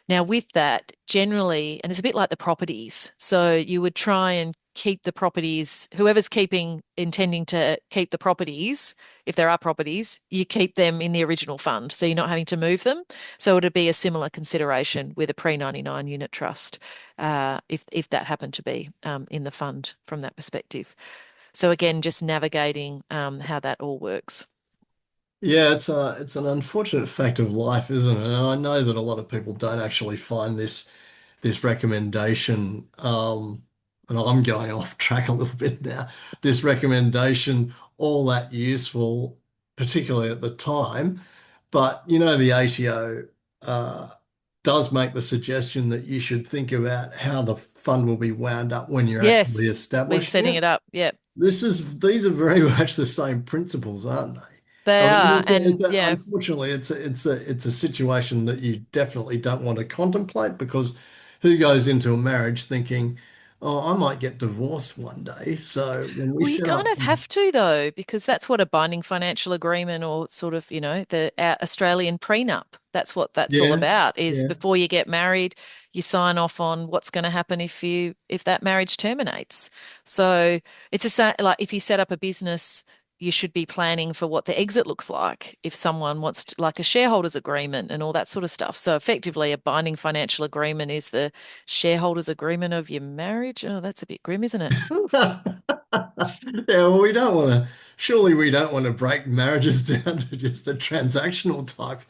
[SPEAKER 2] Now, with that, generally, and it's a bit like the properties. So you would try and keep the properties, whoever's intending to keep the properties, if there are properties, you keep them in the original fund. So you're not having to move them. So it'd be a similar consideration with a pre-99 unit trust, if that happened to be in the fund from that perspective. So again, just navigating how that all works.
[SPEAKER 1] Yeah, it's an unfortunate fact of life, isn't it? And I know that a lot of people don't actually find this recommendation, and I'm going off track a little bit now, this recommendation all that useful, particularly at the time. But the ATO does make the suggestion that you should think about how the fund will be wound up when you're actually
[SPEAKER 2] Yes, we're
[SPEAKER 1] establishing
[SPEAKER 2] setting
[SPEAKER 1] it.
[SPEAKER 2] it up. Yep,
[SPEAKER 1] These are very much the same principles, aren't they?
[SPEAKER 2] they
[SPEAKER 1] I mean,
[SPEAKER 2] are. And yeah.
[SPEAKER 1] unfortunately, it's a situation that you definitely don't want to contemplate because who goes into a marriage thinking, "Oh, I might get divorced one day." So when we
[SPEAKER 2] Well, you
[SPEAKER 1] set
[SPEAKER 2] kind
[SPEAKER 1] up,
[SPEAKER 2] of have to, though, because that's what a binding financial agreement or sort of, the Australian prenup, that's what that's all
[SPEAKER 1] yeah,
[SPEAKER 2] about, is
[SPEAKER 1] yeah.
[SPEAKER 2] before you get married, you sign off on what's going to happen if that marriage terminates. So it's like if you set up a business, you should be planning for what the exit looks like if someone wants to, like a shareholders agreement and all that sort of stuff. So effectively, a binding financial agreement is the shareholders agreement of your marriage. Oh, that's a bit grim, isn't it? Ooh.
[SPEAKER 1] Yeah, well, surely we don't want to break marriages down to just a transactional type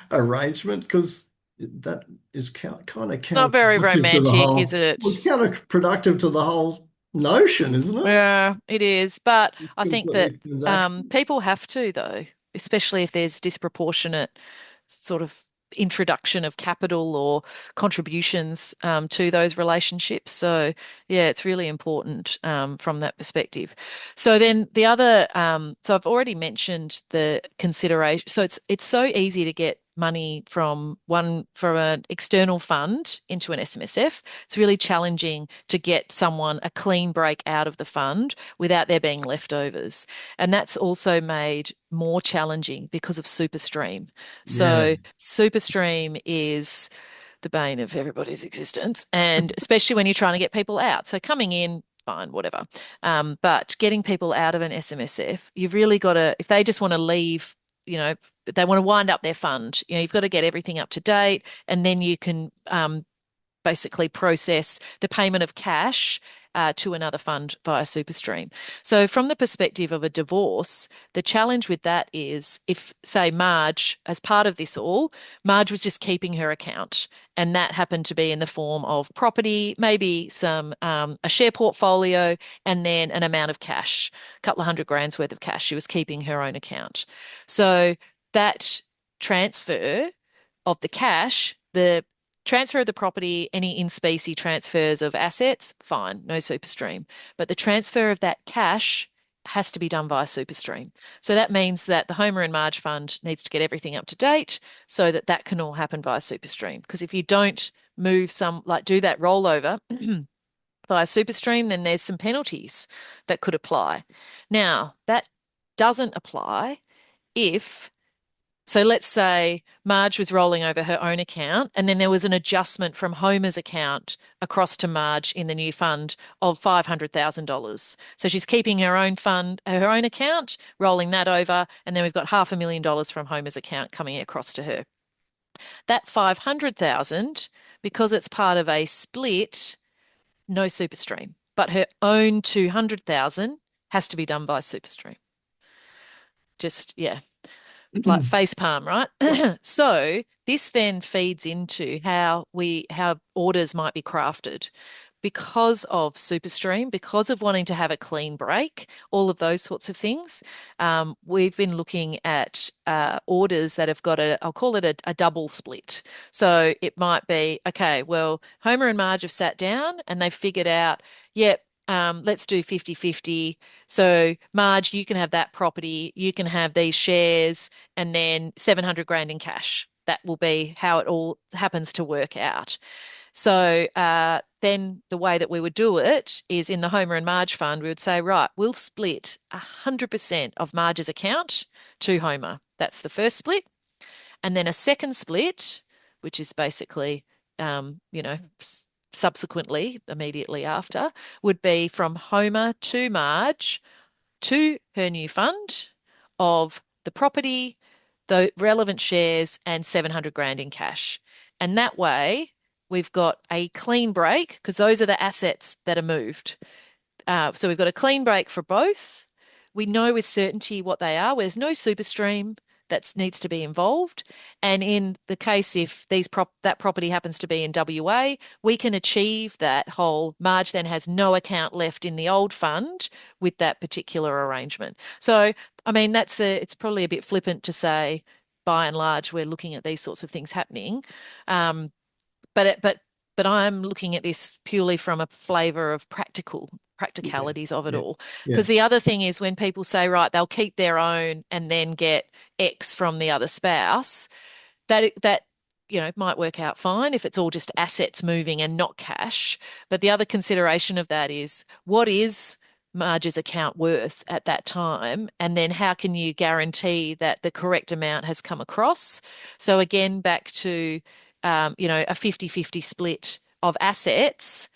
[SPEAKER 1] arrangement because that is kind of
[SPEAKER 2] Not very
[SPEAKER 1] counterproductive to the
[SPEAKER 2] romantic, is
[SPEAKER 1] whole, was
[SPEAKER 2] it?
[SPEAKER 1] counterproductive to the whole notion, isn't it?
[SPEAKER 2] Yeah, it is. But
[SPEAKER 1] It's
[SPEAKER 2] I think that
[SPEAKER 1] completely transactional.
[SPEAKER 2] people have to, though, especially if there's disproportionate sort of introduction of capital or contributions to those relationships. So, yeah, it's really important from that perspective. So then so I've already mentioned the consideration. So it's so easy to get money from an external fund into an SMSF. It's really challenging to get someone a clean break out of the fund without there being leftovers. And that's also made more challenging because of SuperStream.
[SPEAKER 1] Yeah.
[SPEAKER 2] So SuperStream is the bane of everybody's existence, and especially when you're trying to get people out. So coming in, fine, whatever. But getting people out of an SMSF, you've really got to, if they just want to leave, they want to wind up their fund, you've got to get everything up to date, and then you can basically process the payment of cash to another fund via SuperStream. So, from the perspective of a divorce, the challenge with that is if, say, Marge, as part of this all, Marge was just keeping her account, and that happened to be in the form of property, maybe some a share portfolio, and then an amount of cash, a couple of $100,000 worth of cash. She was keeping her own account. So that transfer of the cash, the transfer of the property, any in specie transfers of assets, fine, no SuperStream. But the transfer of that cash has to be done via SuperStream. So that means that the Homer and Marge fund needs to get everything up to date so that that can all happen via SuperStream. Because if you don't do that rollover via SuperStream, then there's some penalties that could apply. Now, that doesn't apply if so let's say Marge was rolling over her own account, and then there was an adjustment from Homer's account across to Marge in the new fund of $500,000. So she's keeping her own fund, her own account, rolling that over, and then we've got $500,000 from Homer's account coming across to her. That 500,000, because it's part of a split, no SuperStream, but her own 200,000 has to be done by SuperStream. Just, yeah, like face palm, right? So this then feeds into how orders might be crafted because of SuperStream, because of wanting to have a clean break, all of those sorts of things. We've been looking at orders that have got I'll call it a double split. So it might be, okay, well, Homer and Marge have sat down and they've figured out, yep, let's do 50-50. So, Marge, you can have that property, you can have these shares, and then 700,000 in cash. That will be how it all happens to work out. So then the way that we would do it is in the Homer and Marge fund, we would say, right, we'll split 100% of Marge's account to Homer. That's the first split. And then a second split, which is basically, subsequently, immediately after, would be from Homer to Marge to her new fund of the property, the relevant shares, and 700,000 in cash. And that way, we've got a clean break because those are the assets that are moved. So we've got a clean break for both. We know with certainty what they are. There's no SuperStream that needs to be involved. And in the case if that property happens to be in WA, we can achieve that whole Marge then has no account left in the old fund with that particular arrangement. So, I mean, it's probably a bit flippant to say, by and large, we're looking at these sorts of things happening. Um, but it, but I'm looking at this purely from a flavor of
[SPEAKER 1] Yeah.
[SPEAKER 2] practicalities of it
[SPEAKER 1] Yeah.
[SPEAKER 2] all.
[SPEAKER 1] Yeah.
[SPEAKER 2] Because the other thing is when people say, right, they'll keep their own and then get X from the other spouse, that might work out fine if it's all just assets moving and not cash. But the other consideration of that is what is Marge's account worth at that time? And then how can you guarantee that the correct amount has come across? So again, back to a 50-50 split of assets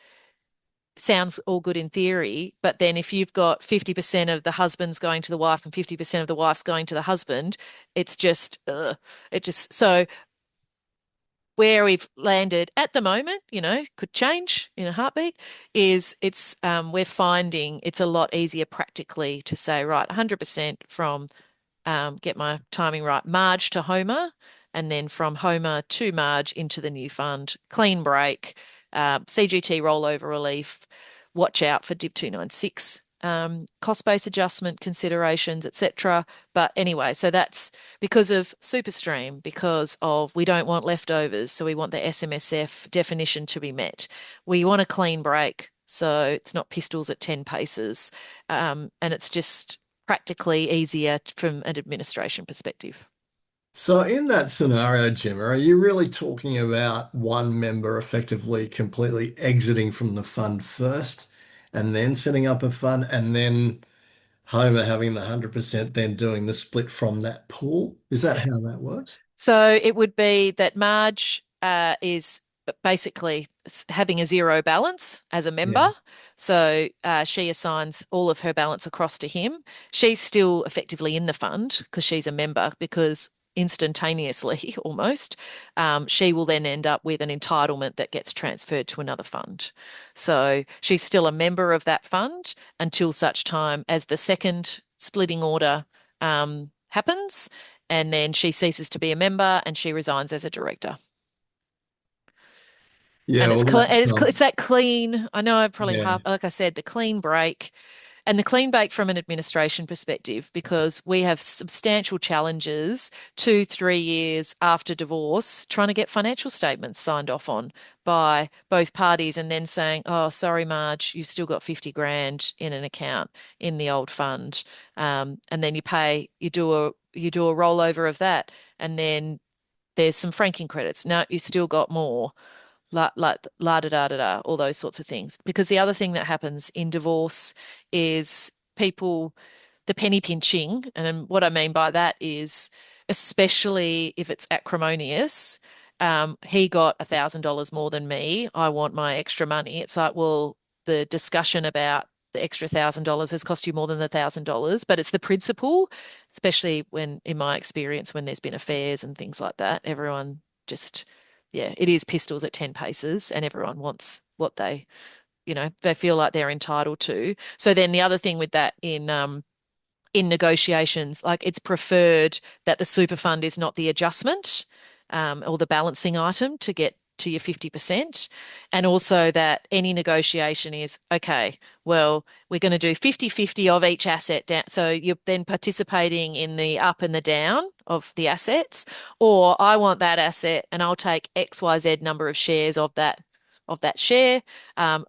[SPEAKER 2] sounds all good in theory, but then if you've got 50% of the husband's going to the wife and 50% of the wife's going to the husband, it's just, so where we've landed at the moment, could change in a heartbeat, is we're finding it's a lot easier practically to say, right, 100% from get my timing right, Marge to Homer, and then from Homer to Marge into the new fund, clean break, CGT rollover relief, watch out for DIP 296, cost-based adjustment considerations, etc. But anyway, so that's because of SuperStream, because of we don't want leftovers, so we want the SMSF definition to be met. We want a clean break, so it's not pistols at 10 paces, and it's just practically easier from an administration perspective.
[SPEAKER 1] So in that scenario, Jim, are you really talking about one member effectively completely exiting from the fund first and then setting up a fund and then Homer having the 100%, then doing the split from that pool? Is that how that works?
[SPEAKER 2] So it would be that Marge is basically having a zero balance as a
[SPEAKER 1] Yeah.
[SPEAKER 2] member. So she assigns all of her balance across to him. She's still effectively in the fund because she's a member, because instantaneously almost, she will then end up with an entitlement that gets transferred to another fund. So she's still a member of that fund until such time as the second splitting order happens, and then she ceases to be a member and she resigns as a director.
[SPEAKER 1] Yeah,
[SPEAKER 2] And
[SPEAKER 1] well, that's
[SPEAKER 2] it's that clean. I know I probably
[SPEAKER 1] yeah.
[SPEAKER 2] like I said, the clean break and the clean break from an administration perspective, because we have substantial challenges 2, 3 years after divorce trying to get financial statements signed off on by both parties, and then saying, "Oh, sorry, Marge, you've still got 50 grand in an account in the old fund," and then you do a rollover of that, and then there's some franking credits. No, you still got more, la da da da da, all those sorts of things. Because the other thing that happens in divorce is people, the penny pinching. And what I mean by that is, especially if it's acrimonious, he got $1,000 more than me. I want my extra money. It's like, well, the discussion about the extra $1,000 has cost you more than the $1,000, but it's the principle, especially when, in my experience, when there's been affairs and things like that, everyone just, yeah, it is pistols at 10 paces and everyone wants what they feel like they're entitled to. So then the other thing with that in negotiations, like, it's preferred that the super fund is not the adjustment or the balancing item to get to your 50%. And also that any negotiation is, okay, well, we're going to do 50-50 of each asset down. So you're then participating in the up and the down of the assets, or I want that asset and I'll take XYZ number of shares of that share,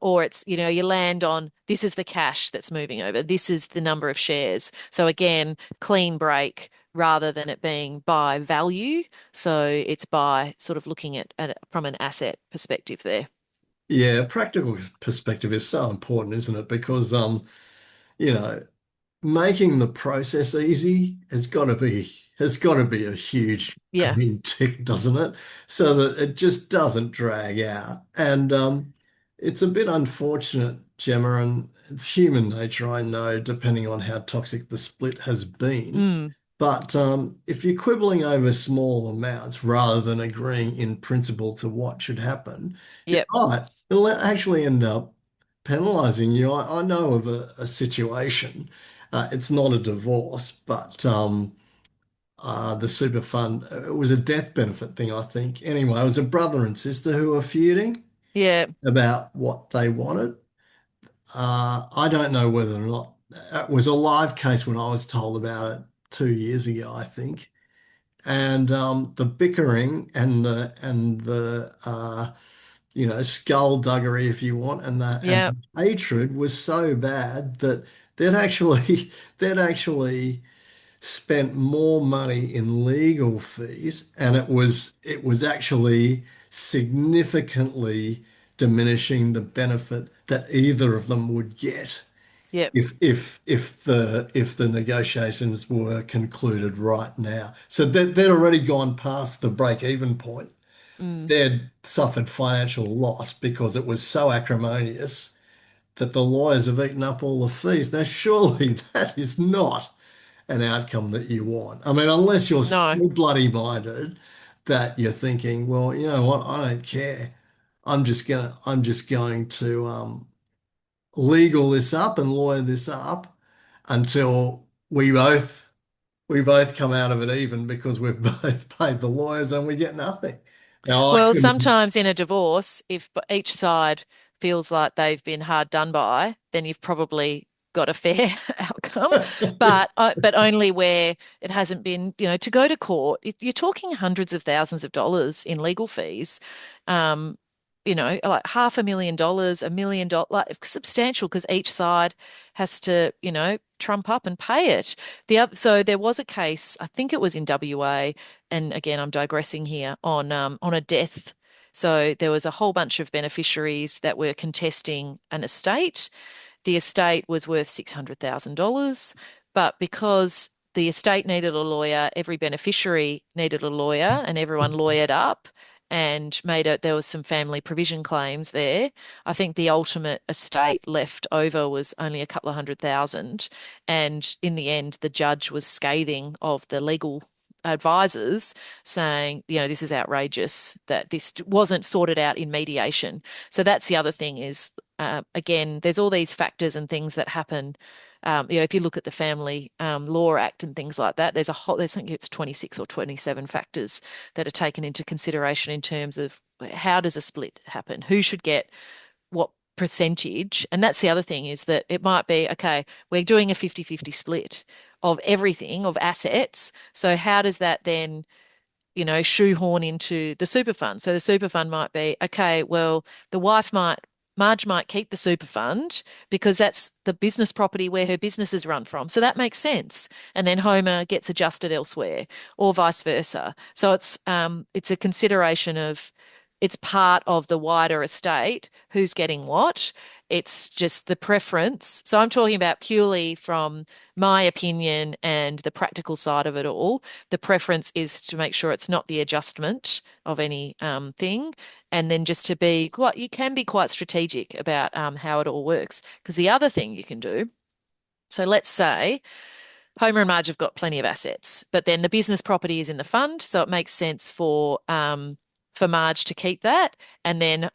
[SPEAKER 2] or it's, you land on, this is the cash that's moving over, this is the number of shares. So again, clean break rather than it being by value. So it's by sort of looking at it from an asset perspective there.
[SPEAKER 1] Yeah, practical perspective is so important, isn't it? Because you know, making the process easy has got to be a huge
[SPEAKER 2] Yeah.
[SPEAKER 1] green tick, doesn't it? So that it just doesn't drag out. And it's a bit unfortunate, Gemma, and it's human nature, I know, depending on how toxic the split has been.
[SPEAKER 2] Mm.
[SPEAKER 1] But if you're quibbling over small amounts rather than agreeing in principle to what should happen, you're
[SPEAKER 2] Yep.
[SPEAKER 1] right. It'll actually end up penalizing you. I know of a situation. It's not a divorce, but the super fund, it was a death benefit thing, I think. Anyway, it was a brother and sister who were feuding
[SPEAKER 2] Yeah.
[SPEAKER 1] about what they wanted. I don't know whether or not it was a live case when I was told about it 2 years ago, I think. And the bickering and the skullduggery, if you want, and
[SPEAKER 2] Yeah.
[SPEAKER 1] the hatred was so bad that they'd actually they'd actually spent more money in legal fees, and it was actually significantly diminishing the benefit that either of them would get
[SPEAKER 2] Yep.
[SPEAKER 1] if the negotiations were concluded right now. So they'd already gone past the break-even point.
[SPEAKER 2] Mm.
[SPEAKER 1] They'd suffered financial loss because it was so acrimonious that the lawyers have eaten up all the fees. Now, surely that is not an outcome that you want. I mean, unless you're so
[SPEAKER 2] No.
[SPEAKER 1] bloody minded that you're thinking, well, you know what, I don't care. I'm just going to legal this up and lawyer this up until we both come out of it even because we've both paid the lawyers and we get nothing. Now I
[SPEAKER 2] Well,
[SPEAKER 1] couldn't.
[SPEAKER 2] sometimes in a divorce, if each side feels like they've been hard done by, then you've probably got a fair outcome. But only where it hasn't been, to go to court, you're talking hundreds of thousands of dollars in legal fees. Um, like $500,000, $1 million, like substantial because each side has to, trump up and pay it. So there was a case, I think it was in WA, and again, I'm digressing here on a death. So there was a whole bunch of beneficiaries that were contesting an estate. The estate was worth $600,000, but because the estate needed a lawyer, every beneficiary needed a lawyer, and everyone lawyered up and there was some family provision claims there. I think the ultimate estate left over was only a couple of 100,000. And in the end, the judge was scathing of the legal advisors, saying, this is outrageous that this wasn't sorted out in mediation. So that's the other thing is, again, there's all these factors and things that happen. If you look at the Family Law Act and things like that, I think it's 26 or 27 factors that are taken into consideration in terms of how does a split happen? Who should get what percentage? And that's the other thing is that it might be, okay, we're doing a 50-50 split of everything, of assets. So how does that then shoehorn into the super fund? So the super fund might be, okay, well, Marge might keep the super fund because that's the business property where her business is run from. So that makes sense. And then Homer gets adjusted elsewhere or vice versa. So it's a consideration of it's part of the wider estate, who's getting what. It's just the preference. So I'm talking about purely from my opinion and the practical side of it all. The preference is to make sure it's not the adjustment of any thing, and then just to be quite, you can be quite strategic about how it all works. Because the other thing you can do, so let's say Homer and Marge have got plenty of assets, but then the business property is in the fund, so it makes sense for Marge to keep that, and then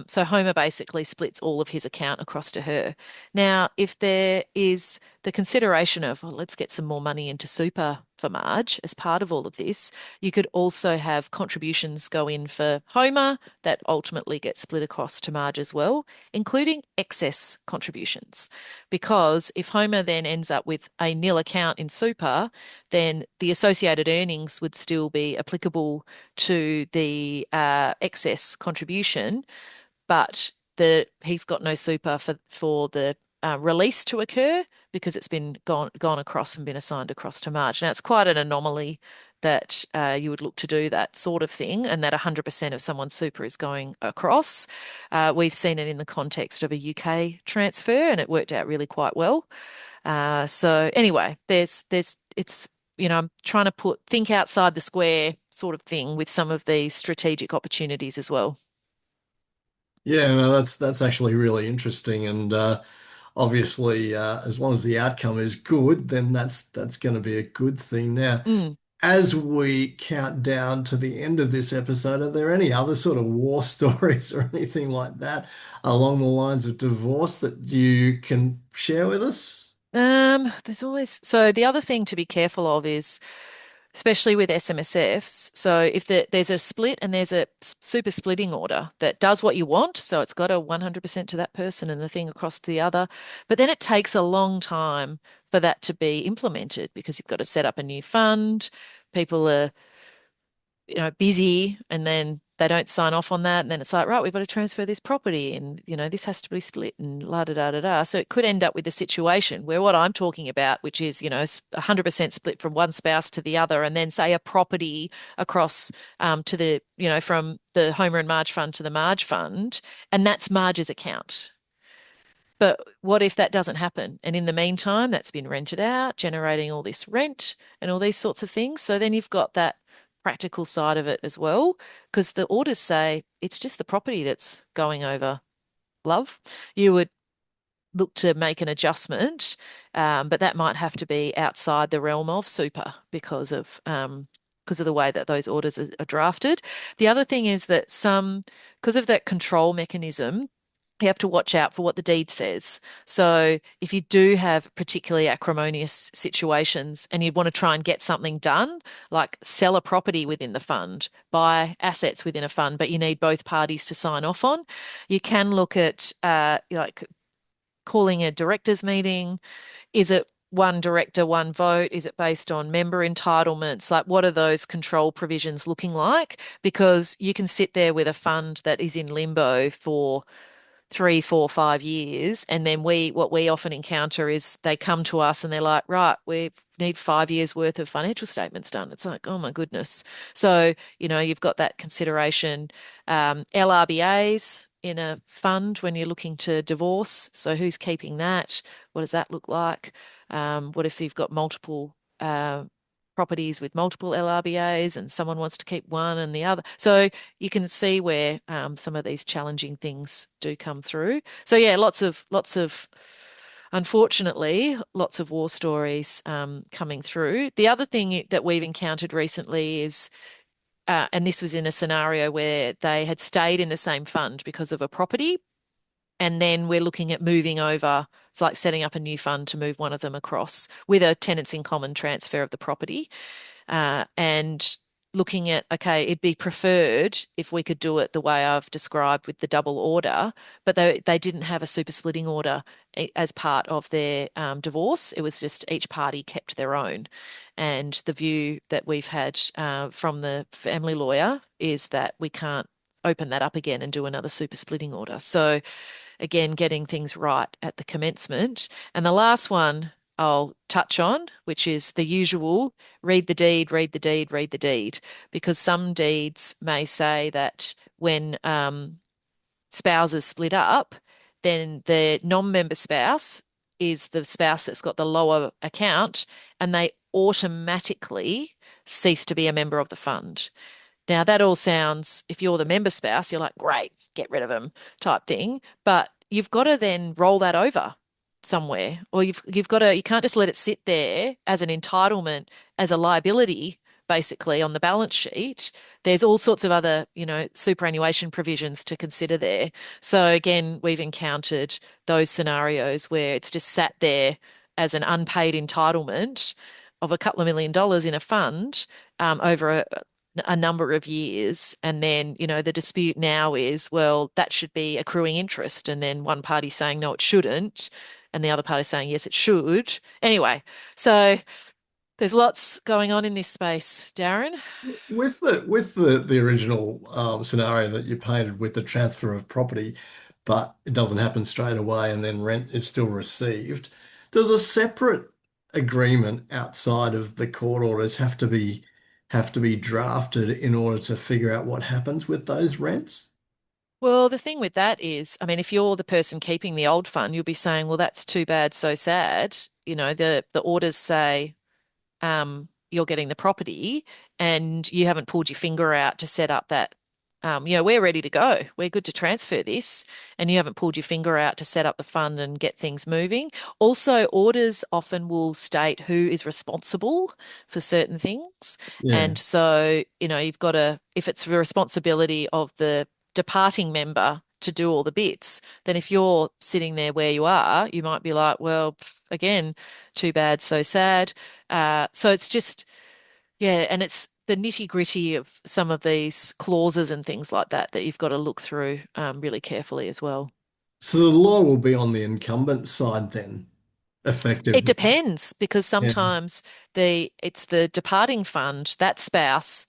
[SPEAKER 2] so Homer basically splits all of his account across to her. Now, if there is the consideration of, well, let's get some more money into super for Marge as part of all of this, you could also have contributions go in for Homer that ultimately get split across to Marge as well, including excess contributions. Because if Homer then ends up with a nil account in super, then the associated earnings would still be applicable to the excess contribution, but he's got no super for the release to occur because it's been gone across and been assigned across to Marge. Now it's quite an anomaly that you would look to do that sort of thing, and that 100% of someone's super is going across. We've seen it in the context of a UK transfer, and it worked out really quite well. So anyway, it's I'm trying to think outside the square sort of thing with some of these strategic opportunities as well.
[SPEAKER 1] Yeah, no, that's actually really interesting, and obviously, as long as the outcome is good, then that's going to be a good thing. Now,
[SPEAKER 2] Mm.
[SPEAKER 1] as we count down to the end of this episode, are there any other sort of war stories or anything like that along the lines of divorce that you can share with us?
[SPEAKER 2] There's always so the other thing to be careful of is, especially with SMSFs. So if there's a split and there's a super splitting order that does what you want, so it's got a 100% to that person and the thing across to the other, but then it takes a long time for that to be implemented because you've got to set up a new fund. People are busy, and then they don't sign off on that. And then it's like, right, we've got to transfer this property and, this has to be split and la da da da da. So it could end up with a situation where what I'm talking about, which is, 100% split from one spouse to the other, and then say a property across to from the Homer and Marge fund to the Marge fund, and that's Marge's account. But what if that doesn't happen? And in the meantime, that's been rented out, generating all this rent and all these sorts of things. So then you've got that practical side of it as well, because the orders say it's just the property that's going over, love. You would look to make an adjustment, but that might have to be outside the realm of super because of the way that those orders are drafted. The other thing is that because of that control mechanism, you have to watch out for what the deed says. So if you do have particularly acrimonious situations and you want to try and get something done, like sell a property within the fund, buy assets within a fund, but you need both parties to sign off on, you can look at like calling a directors meeting. Is it one director, one vote? Is it based on member entitlements? Like, what are those control provisions looking like? Because you can sit there with a fund that is in limbo for 3, 4, 5 years. And then what we often encounter is they come to us and they're like, right, we need 5 years worth of financial statements done. It's like, oh my goodness. So, you've got that consideration. LRBAs in a fund when you're looking to divorce. So who's keeping that? What does that look like? What if you've got multiple properties with multiple LRBAs and someone wants to keep one and the other? So you can see where some of these challenging things do come through. So yeah, unfortunately, lots of war stories coming through. The other thing that we've encountered recently is, and this was in a scenario where they had stayed in the same fund because of a property, and then we're looking at moving over. It's like setting up a new fund to move one of them across with a tenants in common transfer of the property, and looking at, okay, it'd be preferred if we could do it the way I've described with the double order, but they didn't have a super splitting order as part of their divorce. It was just each party kept their own. And the view that we've had from the family lawyer is that we can't open that up again and do another super splitting order. So again, getting things right at the commencement. And the last one I'll touch on, which is the usual read the deed, read the deed, read the deed, because some deeds may say that when spouses split up, then the non-member spouse is the spouse that's got the lower account, and they automatically cease to be a member of the fund. Now, that all sounds, if you're the member spouse, you're like, great, get rid of them type thing. But you've got to then roll that over somewhere, or you've got to, you can't just let it sit there as an entitlement, as a liability, basically on the balance sheet. There's all sorts of other, superannuation provisions to consider there. So again, we've encountered those scenarios where it's just sat there as an unpaid entitlement of a couple of $1 million in a fund over a number of years. And then, the dispute now is, well, that should be accruing interest. And then one party saying, no, it shouldn't. And the other party saying, yes, it should. Anyway, so there's lots going on in this space, Darin.
[SPEAKER 1] With the original scenario that you painted with the transfer of property, but it doesn't happen straight away, and then rent is still received. Does a separate agreement outside of the court orders have to be drafted in order to figure out what happens with those rents?
[SPEAKER 2] Well, the thing with that is, I mean, if you're the person keeping the old fund, you'll be saying, well, that's too bad, so sad. The orders say you're getting the property and you haven't pulled your finger out to set up that, we're ready to go. We're good to transfer this. And you haven't pulled your finger out to set up the fund and get things moving. Also, orders often will state who is responsible for certain things.
[SPEAKER 1] Yeah.
[SPEAKER 2] And so, you've got to, if it's the responsibility of the departing member to do all the bits, then if you're sitting there where you are, you might be like, well, again, too bad, so sad. So it's just, yeah, and it's the nitty-gritty of some of these clauses and things like that that you've got to look through really carefully as well.
[SPEAKER 1] So the law will be on the incumbent side then,
[SPEAKER 2] It
[SPEAKER 1] effectively.
[SPEAKER 2] depends because
[SPEAKER 1] Yeah.
[SPEAKER 2] sometimes it's the departing fund, that spouse,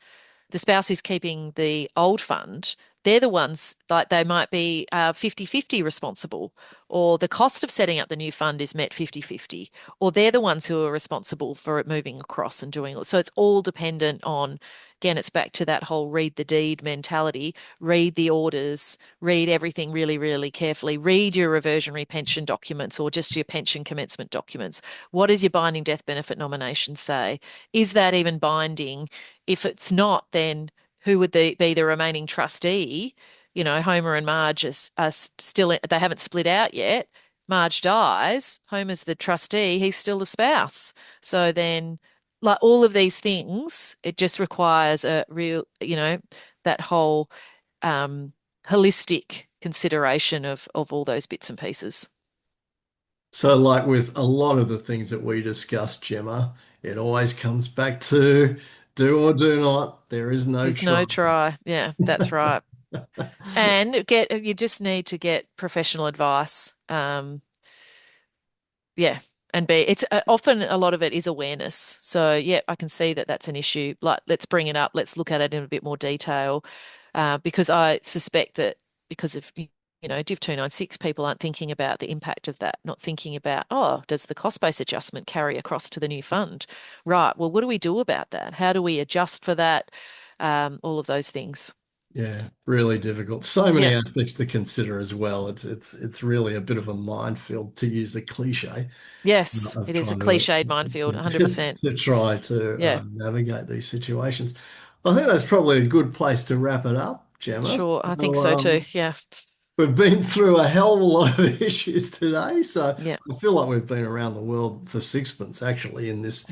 [SPEAKER 2] the spouse who's keeping the old fund, they're the ones like they might be 50-50 responsible, or the cost of setting up the new fund is met 50-50, or they're the ones who are responsible for it moving across and doing it. So it's all dependent on, again, it's back to that whole read the deed mentality, read the orders, read everything really, really carefully, read your reversionary pension documents or just your pension commencement documents. What does your binding death benefit nomination say? Is that even binding? If it's not, then who would be the remaining trustee? Homer and Marge are still, they haven't split out yet. Marge dies, Homer's the trustee, he's still the spouse. So then, like all of these things, it just requires a real, that whole um, holistic consideration of all those bits and pieces.
[SPEAKER 1] So, like with a lot of the things that we discussed, Gemma, it always comes back to do or do not. There is no
[SPEAKER 2] There's no
[SPEAKER 1] try.
[SPEAKER 2] try. Yeah, that's right. And you just need to get professional advice. Yeah. And B, it's often a lot of it is awareness. So, yeah, I can see that that's an issue. Like, let's bring it up. Let's look at it in a bit more detail, because I suspect that because of, Div 296, people aren't thinking about the impact of that, not thinking about, oh, does the cost base adjustment carry across to the new fund? Right. Well, what do we do about that? How do we adjust for that? All of those things.
[SPEAKER 1] Yeah, really difficult. So many
[SPEAKER 2] Yeah.
[SPEAKER 1] aspects to consider as well. It's really a bit of a minefield to use a cliche
[SPEAKER 2] Yes,
[SPEAKER 1] of
[SPEAKER 2] it is a
[SPEAKER 1] trying to
[SPEAKER 2] cliched minefield, 100%.
[SPEAKER 1] to try to
[SPEAKER 2] Yeah,
[SPEAKER 1] navigate these situations. I think that's probably a good place to wrap it up, Gemma.
[SPEAKER 2] sure. I think
[SPEAKER 1] So,
[SPEAKER 2] so too. Yeah.
[SPEAKER 1] we've been through a hell of a lot of issues today, so
[SPEAKER 2] Yeah.
[SPEAKER 1] I feel like we've been around the world for sixpence actually in this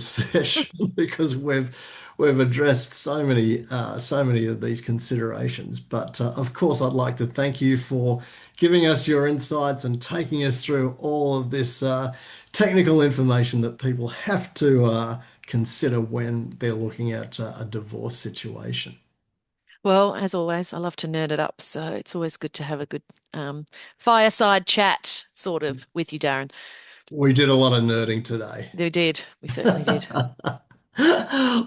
[SPEAKER 1] session because we've addressed so many of these considerations. But of course, I'd like to thank you for giving us your insights and taking us through all of this technical information that people have to consider when they're looking at a divorce situation.
[SPEAKER 2] Well, as always, I love to nerd it up, so it's always good to have a good um, fireside chat, sort of, with you, Darren.
[SPEAKER 1] We did a lot of nerding today.
[SPEAKER 2] We did. We certainly did.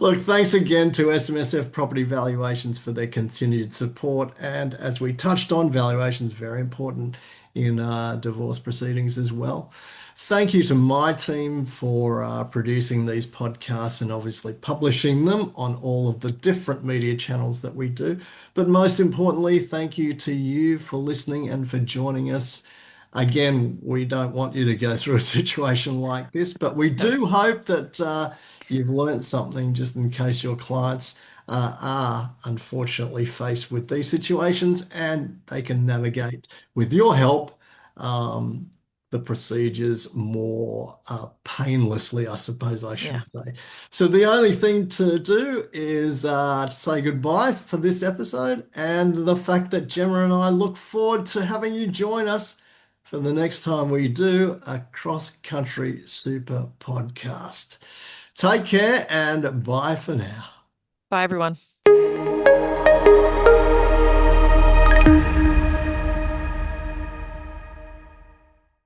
[SPEAKER 1] Look, thanks again to SMSF Property Valuations for their continued support. And as we touched on, valuations very important in divorce proceedings as well. Thank you to my team for producing these podcasts and obviously publishing them on all of the different media channels that we do. But most importantly, thank you to you for listening and for joining us. Again, we don't want you to go through a situation like this, but we
[SPEAKER 2] No.
[SPEAKER 1] do hope that you've learnt something just in case your clients are unfortunately faced with these situations and they can navigate with your help um, the procedures more painlessly, I suppose I
[SPEAKER 2] Yeah.
[SPEAKER 1] should say. So the only thing to do is to say goodbye for this episode and the fact that Gemma and I look forward to having you join us for the next time we do a cross country super podcast. Take care and bye for now.
[SPEAKER 2] Bye, everyone.